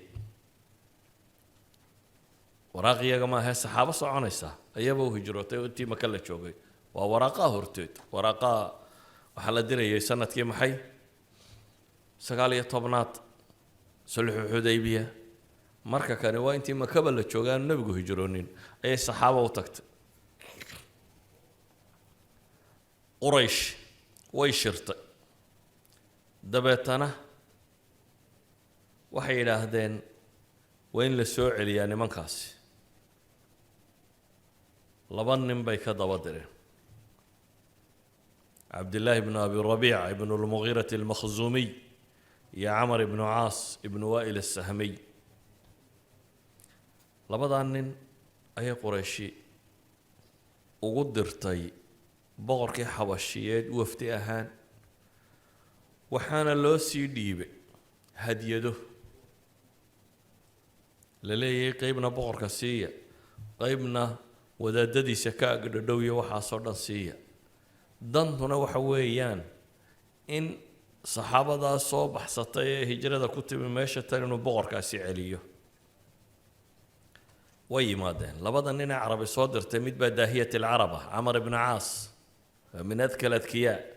waraaqiyaga ma aha saxaabo soconaysa ayaba u hijrootay intii maka la joogay waa waraaqa horteed waraaqa waxa la dirayay sanadkii maxay 19aad sulhu Hudaybiya marka kani waa intii maka la joogaan nabigu hijroonin ay saxaabo u tagtay Quraysh way shirtay dabeetana waxay yiraahdeen wayn la soo celiyaa nimankaasi laba nin bay ka daba direen Abdullah ibn Abi Rabi'a ibn al-Mughira al-Makhzumi ya Amr ibn Aas ibn Wa'il al-Sahmi labadan nin ay Qurayshi ugu dirtay boqorkii Xabashiyeed wafdi ahaan waxaana loo sii dhiibay hadiyado للي قيبنا بقر كسية قيبنا وداددي سكاء قدودوية وحاصر سية دنتنا وحويان إن صحابة دا صوب حسطية هجرة دا كتب ماشة تاني بقر كاسي عليه وي مادين لبدا إننا عربي صادر تميد بداهية العربة عمر بن عاص من أذكى كياء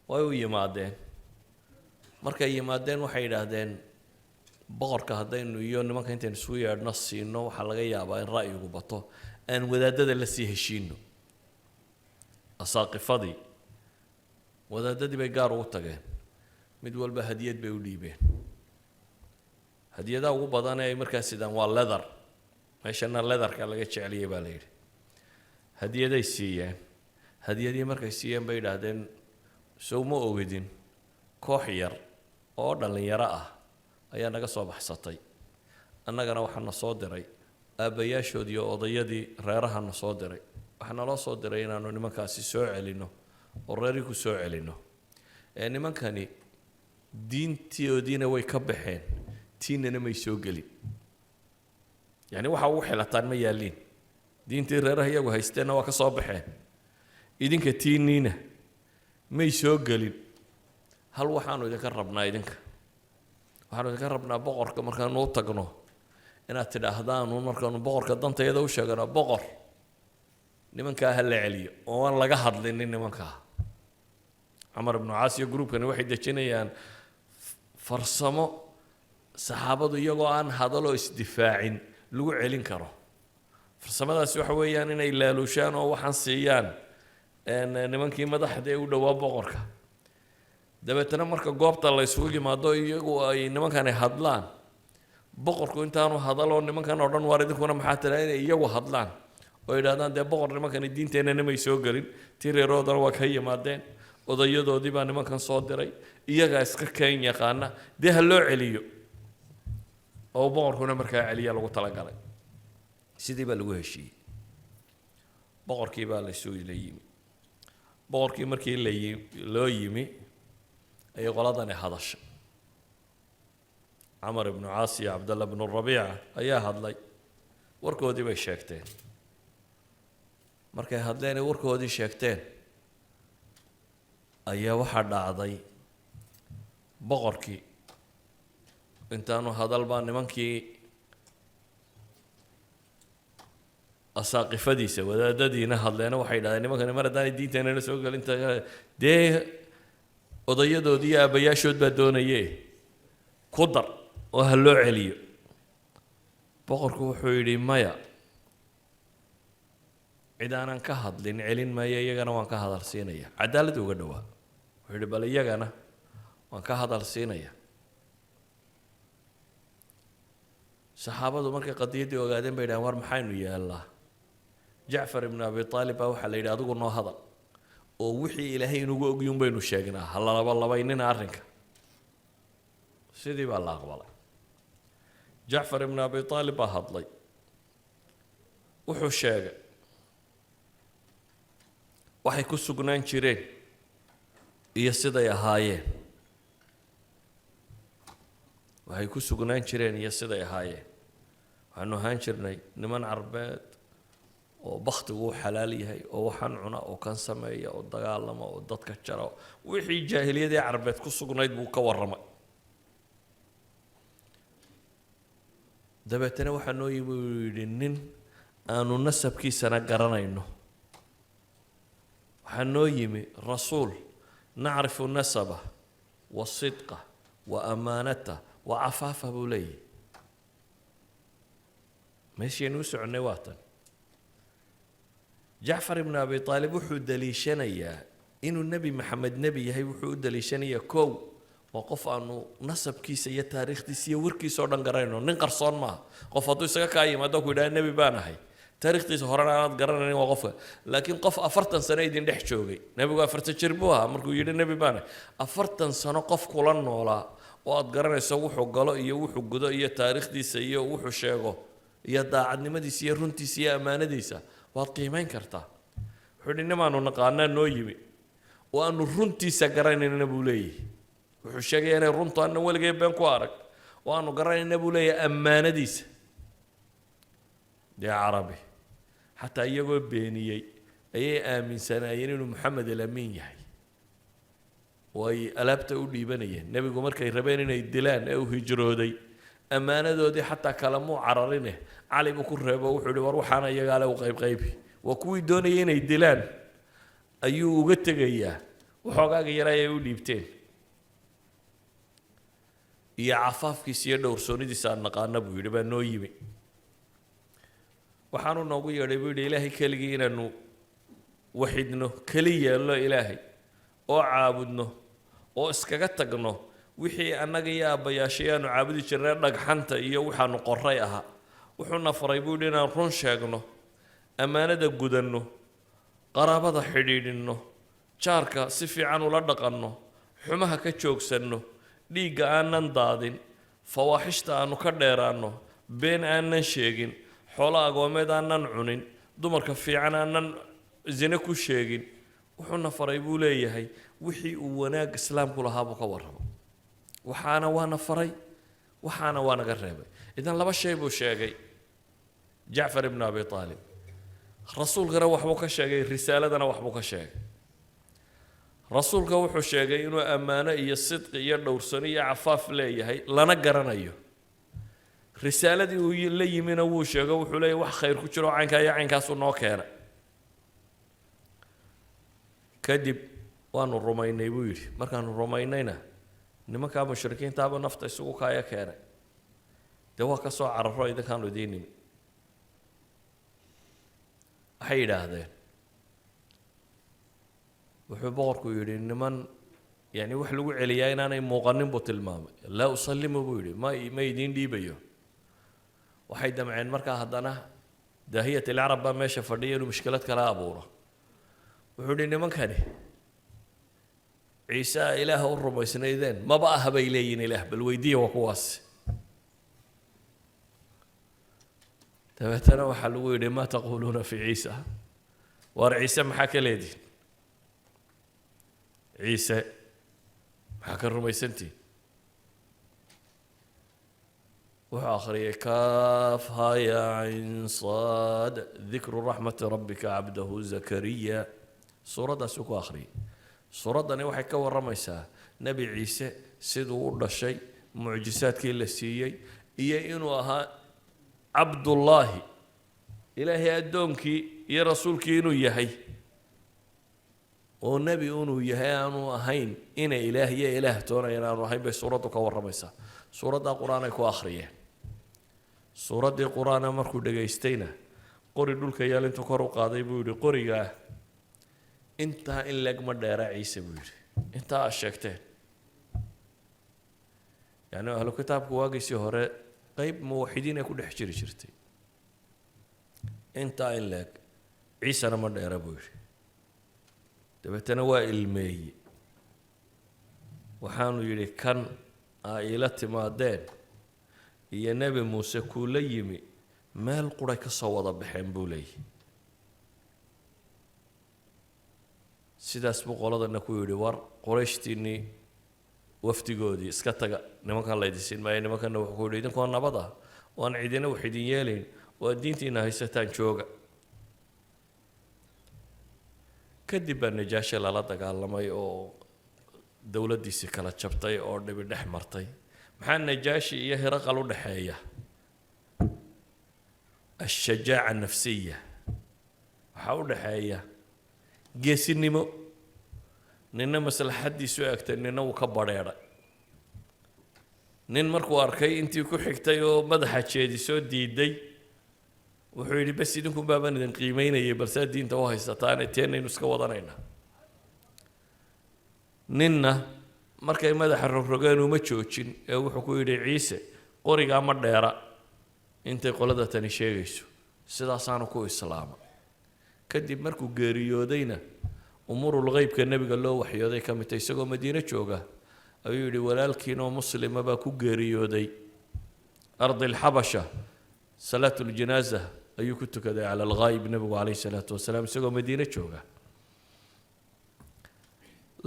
وي مادين مركا يمادين وحيدادين boqorka hadaynu iyo nimanka intaan isku yeedhno siino waxa laga yaabaa in ra'yigu bato aan wadaadada la sii heshiino asaaqifadii wadaadadii bay gaar ugu tageen mid walba hadiyad bay u dhiibeen hadiyadaha ugu badan ee ay markaas sidaan waa leather meeshana leatherka laga jeceliyay baa la yidhi hadiyaday siiyeen hadiyadii markay siiyeen bay yidhaahdeen sow ma ogidin koox yar oo dhallinyaro ah ayaa naga soo baxsatay annagana waxaa na soo diray aabbayaashoodii iyo odayadii reeraha na soo diray waxaa naloo soo diray inaanu nimankaasi soo celinno oo reerii ku soo celinno nimankani diintoodiina way ka baxeen tiinana may soo gelin yacni waxa ugu xilataan ma yaalliin diintii reeraha iyagu haysteenna waa ka soo baxeen idinka tiinniina may soo gelin hal waxaanu idinka rabnaa waxaanu idinka rabnaa boqorka markaanu u tagno inaad tidhaahdaan markaanu boqorka dantayada u sheegano boqor nimankaa ha la celiyo oo aan laga hadlinin nimankaa camar ibnu caas iyo gruubkani waxay dejinayaan farsamo saxaabadu iyagoo aan hadaloo isdifaacin lagu celin karo farsamadaasi waxa weeyaan inay laaluushaan oo waxaan siiyaan nimankii madaxda ee u dhowaa boqorka dabeetana marka goobta la isugu yimaado iyagu ay nimankani hadlaan boqorku intaanu hadaloo nimankan oo dhan waar idinkuna maxaa tiraa inay iyagu hadlaan oo yidhahdaan dee boqor nimankani diinteennana may soo gelin tii reeroodana waa ka yimaadeen odayadoodii baa nimankan soo diray iyagaa iska keen yaqaana dee ha loo celiyo oo boqorkuna markaa celiya lagu talagalay sidii baa lagu heshiiyey boqorkii baa la yimi boqorkii markii loo yimi ayay qoladani hadashay camar ibnu caas iyo cabdalla bnu rabiica ayaa hadlay warkoodii bay sheegteen markay hadleen ay warkoodii sheegteen ayaa waxaa dhacday boqorkii intaanu hadal baa nimankii asaaqifadiisa wadaadadiina hadleena waxay dhahdeen nimankani mar haddaanay diinteenana soo gelin dee odayadoodii iyo aabbayaashood baa doonaye ku dar oo ha loo celiyo boqorku wuxuu yidhi maya cid aanan ka hadlin celin maayo iyagana waan ka hadal siinaya cadaalad uga dhowaa wuxuu yidhi bal iyagana waan ka hadal siinaya saxaabadu markay qadiyaddii ogaadeen bay dhahaan war maxaynu yeellaa jacfar ibnu abi aalib baa waxaa la yidhi adigu noo hadal oo wixii ilaahay inugu ogyuun baynu sheegnaa ha lalabaynin arrinka sidii baa la aqbalay jacfar ibnu abi aalib baa hadlay wuxuu sheegay waxay ku sugnaan jireen iyo siday ahaayeen waxay ku sugnaan jireen iyo siday ahaayeen waxaanu ahaan jirnay niman carbeed oo baktigu u xalaal yahay oo waxaan cuna oo kan sameeya oo dagaalama oo dadka jara wixii jaahiliyadii carbeed ku sugnayd buu ka warramay dabeetana waxaa noo yimi uu yidhi nin aanu nasabkiisana garanayno waxaa noo yimi rasuul nacrifu nasabah wa sidqah wa amaanatah wa cafaafah buu leeyahy meeshaynu u soconnay waa tan jacfar ibnu abi aalib wuxuu daliishanayaa inuu nebi maxamed nebi yahay wuxuu u daliishanayaa kow waa qof aanu nasabkiisa iyo taariikhdiisa iyo warkiisa oo dhan garanayno nin qarsoon maaha qof hadduu isaga kaa yimaado ku yidhaha nebi baan ahay taariikhdiisa horena aanaad garanayn waa qofka laakiin qof 40 sano idin dhex joogay nebigu 40 jir buu ahaa markuu yidhi nebi baan ahay 40 sano qof kula noolaa oo aad garanayso wuxuu galo iyo wuxuu gudo iyo taariikhdiisa iyo wuxuu sheego iyo daacadnimadiisa iyo runtiisa iyo ammaanadiisa waad qiimayn kartaa wuxuu yidhi nimaanu naqaanaa noo yimi oo aanu runtiisa garanayna buu leeyahay wuxuu sheegaya inay runtu aanan weligay been ku arag oo aanu garanayna buu leeyahay ammaanadiisa dee carabi xataa iyagoo beeniyey ayay aaminsanaayeen inuu maxamed alamiin yahay oo ay alaabta u dhiibanayeen nebigu markay rabeen inay dilaan ee uu hijrooday ammaanadoodii xataa kalamuu cararine cali buu ku reebo wuxuu ihi war waxaana iyagaale u qaybqaybi waa kuwii doonayay inay dilaan ayuu uga tegayaa waxoogaaga yara ayay u dhiibteen iyo cafaafkiisa iyo dhowrsoonidiisa aan naqaana buu yidhi baa noo yimi waxaanu noogu yeedhay buu yidhi ilaahay keligii inaanu waxidno keli yeelno ilaahay oo caabudno oo iskaga tagno wixii annaga iyo aabbayaashayaanu caabudi jirnay dhagxanta iyo waxaanu qoray ahaa. wuxuuna faray buu yidhi inaan run sheegno, ammaanada gudanno, qaraabada xidhiidhinno, jaarka si fiican ula dhaqanno, xumaha ka joogsanno, dhiigga aanan daadin, fawaaxishta aanu ka dheeraanno, been aanan sheegin, xoolo agoomeed aanan cunin, dumarka fiican aanan zine ku sheegin. wuxuuna faray buu leeyahay wixii uu wanaag islaamku lahaa buu ka warramo. waxaana waana faray, waxaana waa naga reebay. idan laba shay buu sheegay jacfar ibn abi aalib. rasuulkana waxbuu ka sheegay, risaaladana waxbuu ka sheegay. rasuulka wuxuu sheegay inuu ammaano iyo sidqi iyo dhowrsano iyo cafaaf leeyahay lana garanayo. risaaladii uu la yimina wuu sheego, wuxuu leeyahay wax khayr ku jiro caynkaa iyo caynkaasuu noo keenay. kadib waanu rumaynay buu yidhi. markaanu rumaynayna nimankaa mushrikiintaaba nafta isugu kaaya keenay. dee waa ka soo cararo idinkaanu idiin nimi. waxay yidhaahdeen, wuxuu boqorku yidhi niman yani wax lagu celiyaa inaanay muuqanin buu tilmaamay. laa usallimu buu yidhi, ma idiin dhiibayo. waxay damceen markaa haddana daahiyat ilcarab baa meesha fadhiya inuu mushkilad kala abuuro. wuxuu yidhi nimankani ciise a ilaaha u rumaysnaydeen maba aha bay leeyihin ilaah, bal weydiiya waa kuwaasi. dabeetana waxaa lagu yidhi maa taquuluuna fi ciisa, waar ciise maxaa ka leedihin? ciise maxaa ka rumaysantihin? wuxuu akhriyay kaafha ya cayn saad dikru raxmati rabbika cabdahu zakariya. suuraddaasuu ku akhriyay. suuraddani waxay ka warramaysaa nebi ciise siduu u dhashay, mucjisaadkii la siiyey, iyo inuu ahaa cabdullaahi, ilaahay addoonkii iyo rasuulkii inuu yahay, oo nebi inuu yahay aanu ahayn inay ilaah iyo ilaah toonayaan aanu ahayn bay suuraddu ka warramaysaa. suuraddaa qur-aanay ku akhriyeen. suuraddii qur-aana markuu dhegaystayna qori dhulka yaal intuu kor u qaaday buu yidhi qorigaa intaa in leeg ma dheera ciise buu yidhi, intaa aad sheegteen. yani ahlu kitaabku waagiisii hore qayb muwaxidiin ay ku dhex jiri jirtay. intaa in leeg ciisena ma dheera buu yidhi. dabeetana waa ilmeeye. waxaanu yidhi kan aa iila timaadeen iyo nebi muuse kuu la yimi meel quray ka soo wada baxeen buu leeyahy. sidaas buu qoladana ku yidhi war qorayshtiinnii wafdigoodii iska taga, nimankan laydisiin maayo. nimankanna wuxuu ku yidhi idinkoo nabad ah oo aan cidina wax idin yeelayn oo aad diintiina haysataan jooga. kadib baa najaashi lala dagaalamay oo dowladdiisii kala jabtay oo dhibi dhex martay. maxaa najaashi iyo hiraqal u dhexeeya? ashajaaca nafsiya. waxaa u dhexeeya geesinimo. ninna maslaxaddiisu egtay, ninna wuu ka badheedhay. nin markuu arkay intii ku xigtay oo madaxa jeedisoo diiday, wuxuu yidhi bas idinku baabaan idin qiimaynayay, balse diinta u haysataane teenaynu iska wadanaynaa. ninna markay madaxa rogrogeen uma joojin ee wuxuu ku yidhi ciise qorigaa ma dheera intay qolada tani sheegayso. sidaasaanu ku islaamay. kadib markuu geeriyoodayna umuurul ghaybka nebiga loo waxyooday ka midta isagoo madiine jooga ayuu yidhi walaalkiinoo muslima baa ku geeriyooday ardi alxabasha. salaatu ljanaasa ayuu ku tukaday cala alghaayib nebigu calayhi salaatu wasalaam isagoo madiine jooga.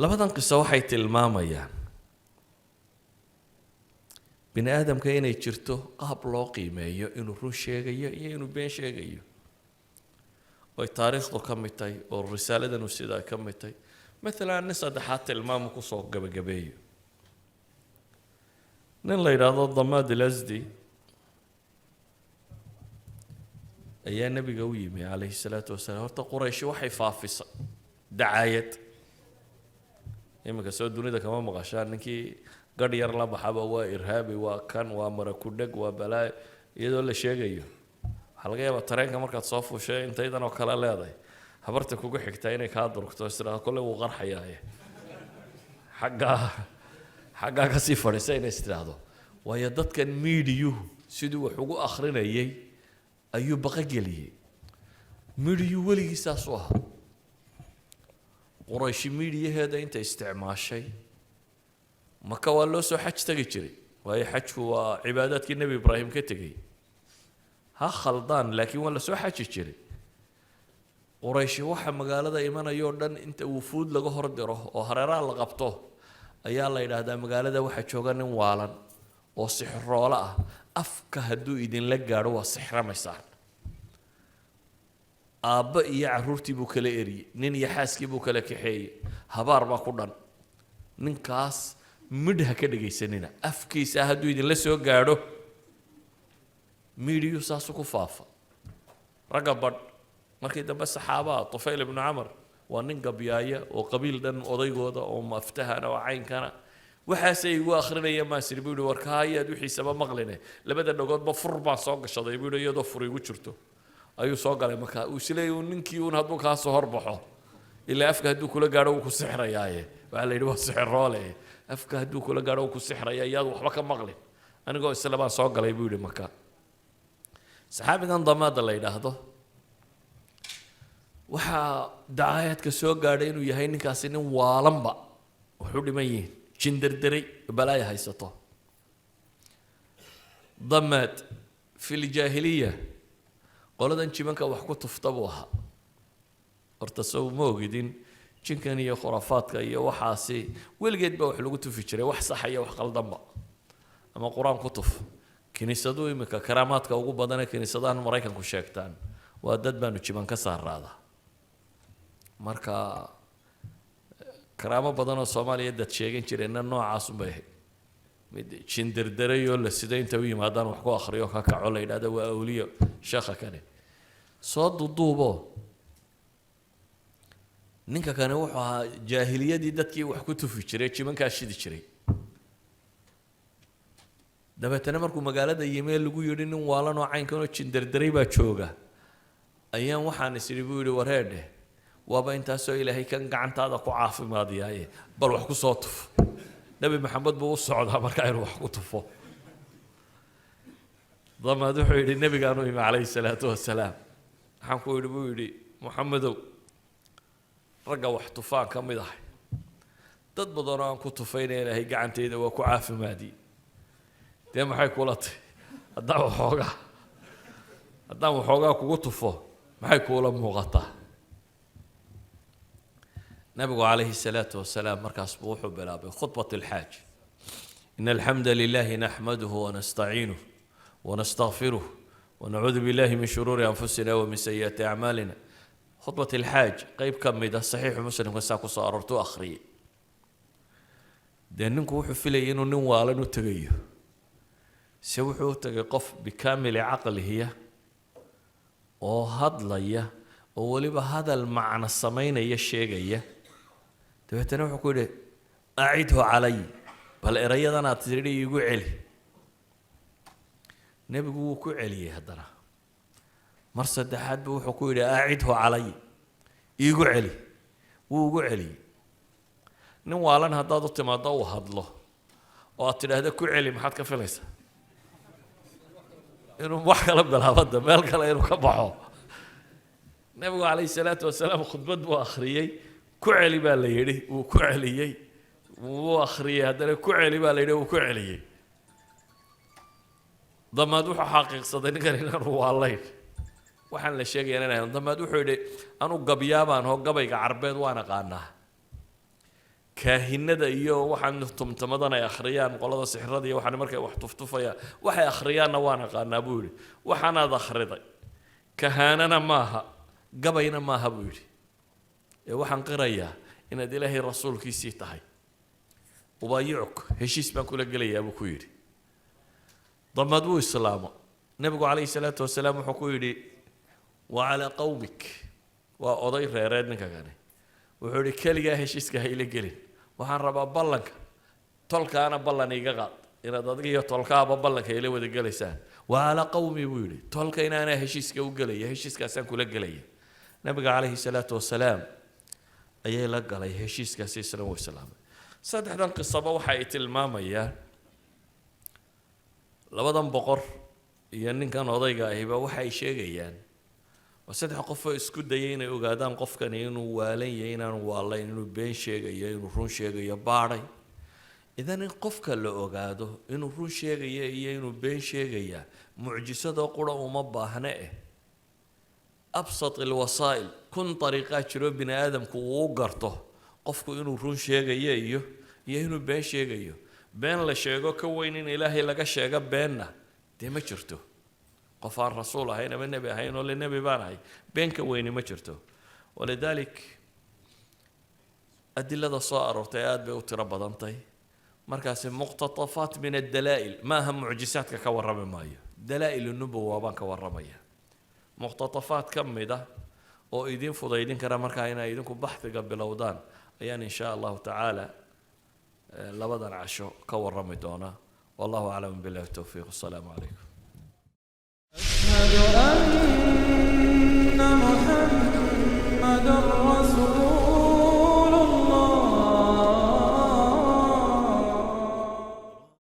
labadan qiso waxay tilmaamayaan bini aadamka inay jirto qaab loo qiimeeyo inuu run sheegayo iyo inuu been sheegayo. way taariikhdu ka mid tahay oo risaaladanu sidaa ka mid tahay. maalan nin saddexaad tilmaamu kusoo gabagabeeyo. nin la yidhaahdo damaad ilasdi ayaa nebiga u yimi calayhi salaatu wasalaam. horta qurayshi waxay faafisay dacaayad. iminka soo dunida kama maqashaan ninkii gadh yar la baxaba waa irhaabi, waa kan, waa marakudheg, waa balaayo iyadoo la sheegayo. waxaa laga yaabaa tareenka markaad soo fuushay intaydan oo kale leedahay habarta kugu xigtaa inay kaa durugto israa kolley wuu qarxayaaye xaggaa ka sii fadhiisa inay istiraahdo waayo dadkan miidiyuhu siduu wax ugu akhrinayay ayuu baqa geliyey miidiyuu weligii saasuu ahaa qurayshi miidiyaheeda intay isticmaashay maka waa loo soo xaj tegi jiray waayo xajku waa cibaadaadkii nebi ibraahim ka tegay ha khaldaan laakiin waa la soo xaji jiray qurayshi waxa magaalada imanayoo dhan inta wufuud laga hor diro oo hareeraha la qabto ayaa la yidhaahdaa magaalada waxaa jooga nin waalan oo sixroolo ah afka hadduu idinla gaadho waa sixramaysaan aabba iyo carruurtii buu kala eriyey nin iyo xaaskii buu kala kaxeeyey habaar baa ku dhan ninkaas midh ha ka dhegaysanina afkiisa hadduu idinla soo gaadho miidiyuu saasu ku faafa ragga badh markii dambe saxaabaha tufayl ibnu camar waa nin gabyaaya oo qabiil dhan odaygooda oo maftahana oo caynkana waxaasay igu akhrinaya maasir buu yihi warkaayaad wixiisaba maqline labada dhagoodba fur baan soo gashaday buu yihi iyadoo fur igu jirto ayuu soo galay markaa uu isleeyahay ninkii uun hadduu kaa soo horbaxo ilaa afka hadduu kula gaadho wuu ku sixrayaaye waxaa la yidhi waa sixiroole afka hadduu kula gaadho wuu ku sixraya iyaad waxba ka maqlin anigoo isla baan soo galay buu yidhi markaa saxaabigan damaada la yidhaahdo waxaa dacaayaadka soo gaadhay inuu yahay ninkaasi nin waalanba wuxuu dhiman yihiin jindardaray balaaya haysato damaad fi ljaahiliya qoladan jimanka wax ku tufta buu ahaa horta sow ma ogidin jinkan iyo khuraafaadka iyo waxaasi weligeed baa wax lagu tufi jiray wax sax iyo wax qaldanba ama qur-aan ku tuf kiniisadu imika karaamaadka ugu badan ee kiniisadahan maraykanku sheegtaan waa dad baanu jiman ka saaraada marka karaamo badan oo Soomaaliya dad sheegan jireenna noocaas u baahay mid jindardaray oo la sida inta u yimaadaan wax ku akhriyo ka kaco la yiraahdo waa awliyo sheekha kane soo duduubo ninka kane wuxuu ahaa jaahiliyadii dadkii wax ku tufi jiray jimanka shidi jiray dabeetana markuu magaalada yimeel lagu yiri nin waalan oo caynkan oo jindardaray baa jooga ayaan waxaan isiri buu yiri wareedhe waaba intaasoo ilaahay kan gacantaada ku caafimaadiyay bal wax ku soo tuf nabi maxamed buu u socdaa markaa inuu wax ku tufo damaad wuxuu yidhi nabigaanu imi calayhi salaatu wasalaam waxaan ku yidhi buu yidhi maxamedow ragga wax tufaan ka mid ahay dad badanoo aan ku tufayna ilaahay gacantayda waa ku caafimaadiyey dee maxay kula tahay haddaan waxoogaa kugu tufo maxay kuula muuqataa nabigu calayhi salaatu wasalaam markaas buu wuxuu bilaabay khudbat alxaaj in alxamda lilahi naxmaduhu wanastaciinuh ونستغفره ونعوذ بالله من شرور أنفسنا ومن سيئات أعمالنا خطبة الحاج قيب كم ده صحيح مسلم كساكو صاررتو أخري دينكو حفلي إنه نوالا نتغيه سوحو تقف بكامل عقله هي وهضلية ولبا هذا المعنى الصمين يشيغيه تبعتنا وحكو أعيده علي بل إريضنا تدري يقول علي نبي وكو عليه هدرا مرصد حد وحكو إلى أعده علي يقو علي وقو علي نوالان هدادو تمادا وهدله وقتل هذا كو علي محاد كفليسا إنه موحكا لبدا الهبدا مالكا لإنه كبحو نبي عليه الصلاة والسلام خطبت وآخريي كو علي بالليلي وكو عليي وآخريي هدرا كو علي بالليلي وكو عليي ضماد وحو حقيق صدقني إنه والله waxaan la sheegay inaan damaad wuxuu yiri anu gabyabaan oo gabayga carbeed waana qaanaa kaahinada iyo waxaan tumtamadana ay akhriyaan qolada sixrada iyo waxaan markay wax tuftufaya waxay akhriyaana waana qaanaa buu yiri waxaan aad akhriday kahanana maaha gabayna maaha buu yiri ee waxaan qirayaa inaad ilaahay rasuulkiisii tahay ubaayuuk heshiis baan kula gelayaa buu ku yiri ضماد بو إسلامه نبي عليه الصلاة والسلام وحكوا وعلى قومك وأضيف ريرادنا كأنه وحولي كلجة هشيسك هاي لجلين وحن ربا بلنك طلق أنا بلني جقط إن ضدقي طلق أبا بلنك هاي لود الجلسان وعلى قومي بيولي طلق إن أنا هشيسك وجلي هشيسك أسان كل جلي نبي عليه الصلاة والسلام أيه لقى عليه هشيسك سيسلم والسلام saddexdan qisaba waxa ay tilmaamayaan labadan boqor iyo ninkan odayga ahiba waxay sheegayaan waa saddex qof oo isku dayay inay ogaadaan qofkani inuu waalan yahay inaanu waalayn inuu been sheegayo inuu run sheegayo baadhay idan in qofka la ogaado inuu run sheegaya iyo inuu been sheegaya mucjisadoo qura uma baahne absat alwasaa'il kun dariiqaa jiro bini aadamku uu garto qofku inuu run sheegayo iyo inuu been sheegayo been la sheego ka weyn in ilaahay laga sheego beenna dee ma jirto qof aan rasuul ahayn ama nebi ahayn oo le nebi baan ahay been ka weyni ma jirto walidalik adilada soo aroortay aad bay u tiro badantay markaasi muqtatafaat min addalaa'il maaha mucjisaadka ka warrami maayo dalaa'il nubuwa baan ka warramaya muqtatafaat ka mid ah oo idin fudaydin kara markaa inay idinku baxdiga bilowdaan ayaan insha allahu tacaala labadan casho ka warrami doonaa wallahu aclam billahi tawfiiq assalaamu calaykum أشهد أن محمدا رسول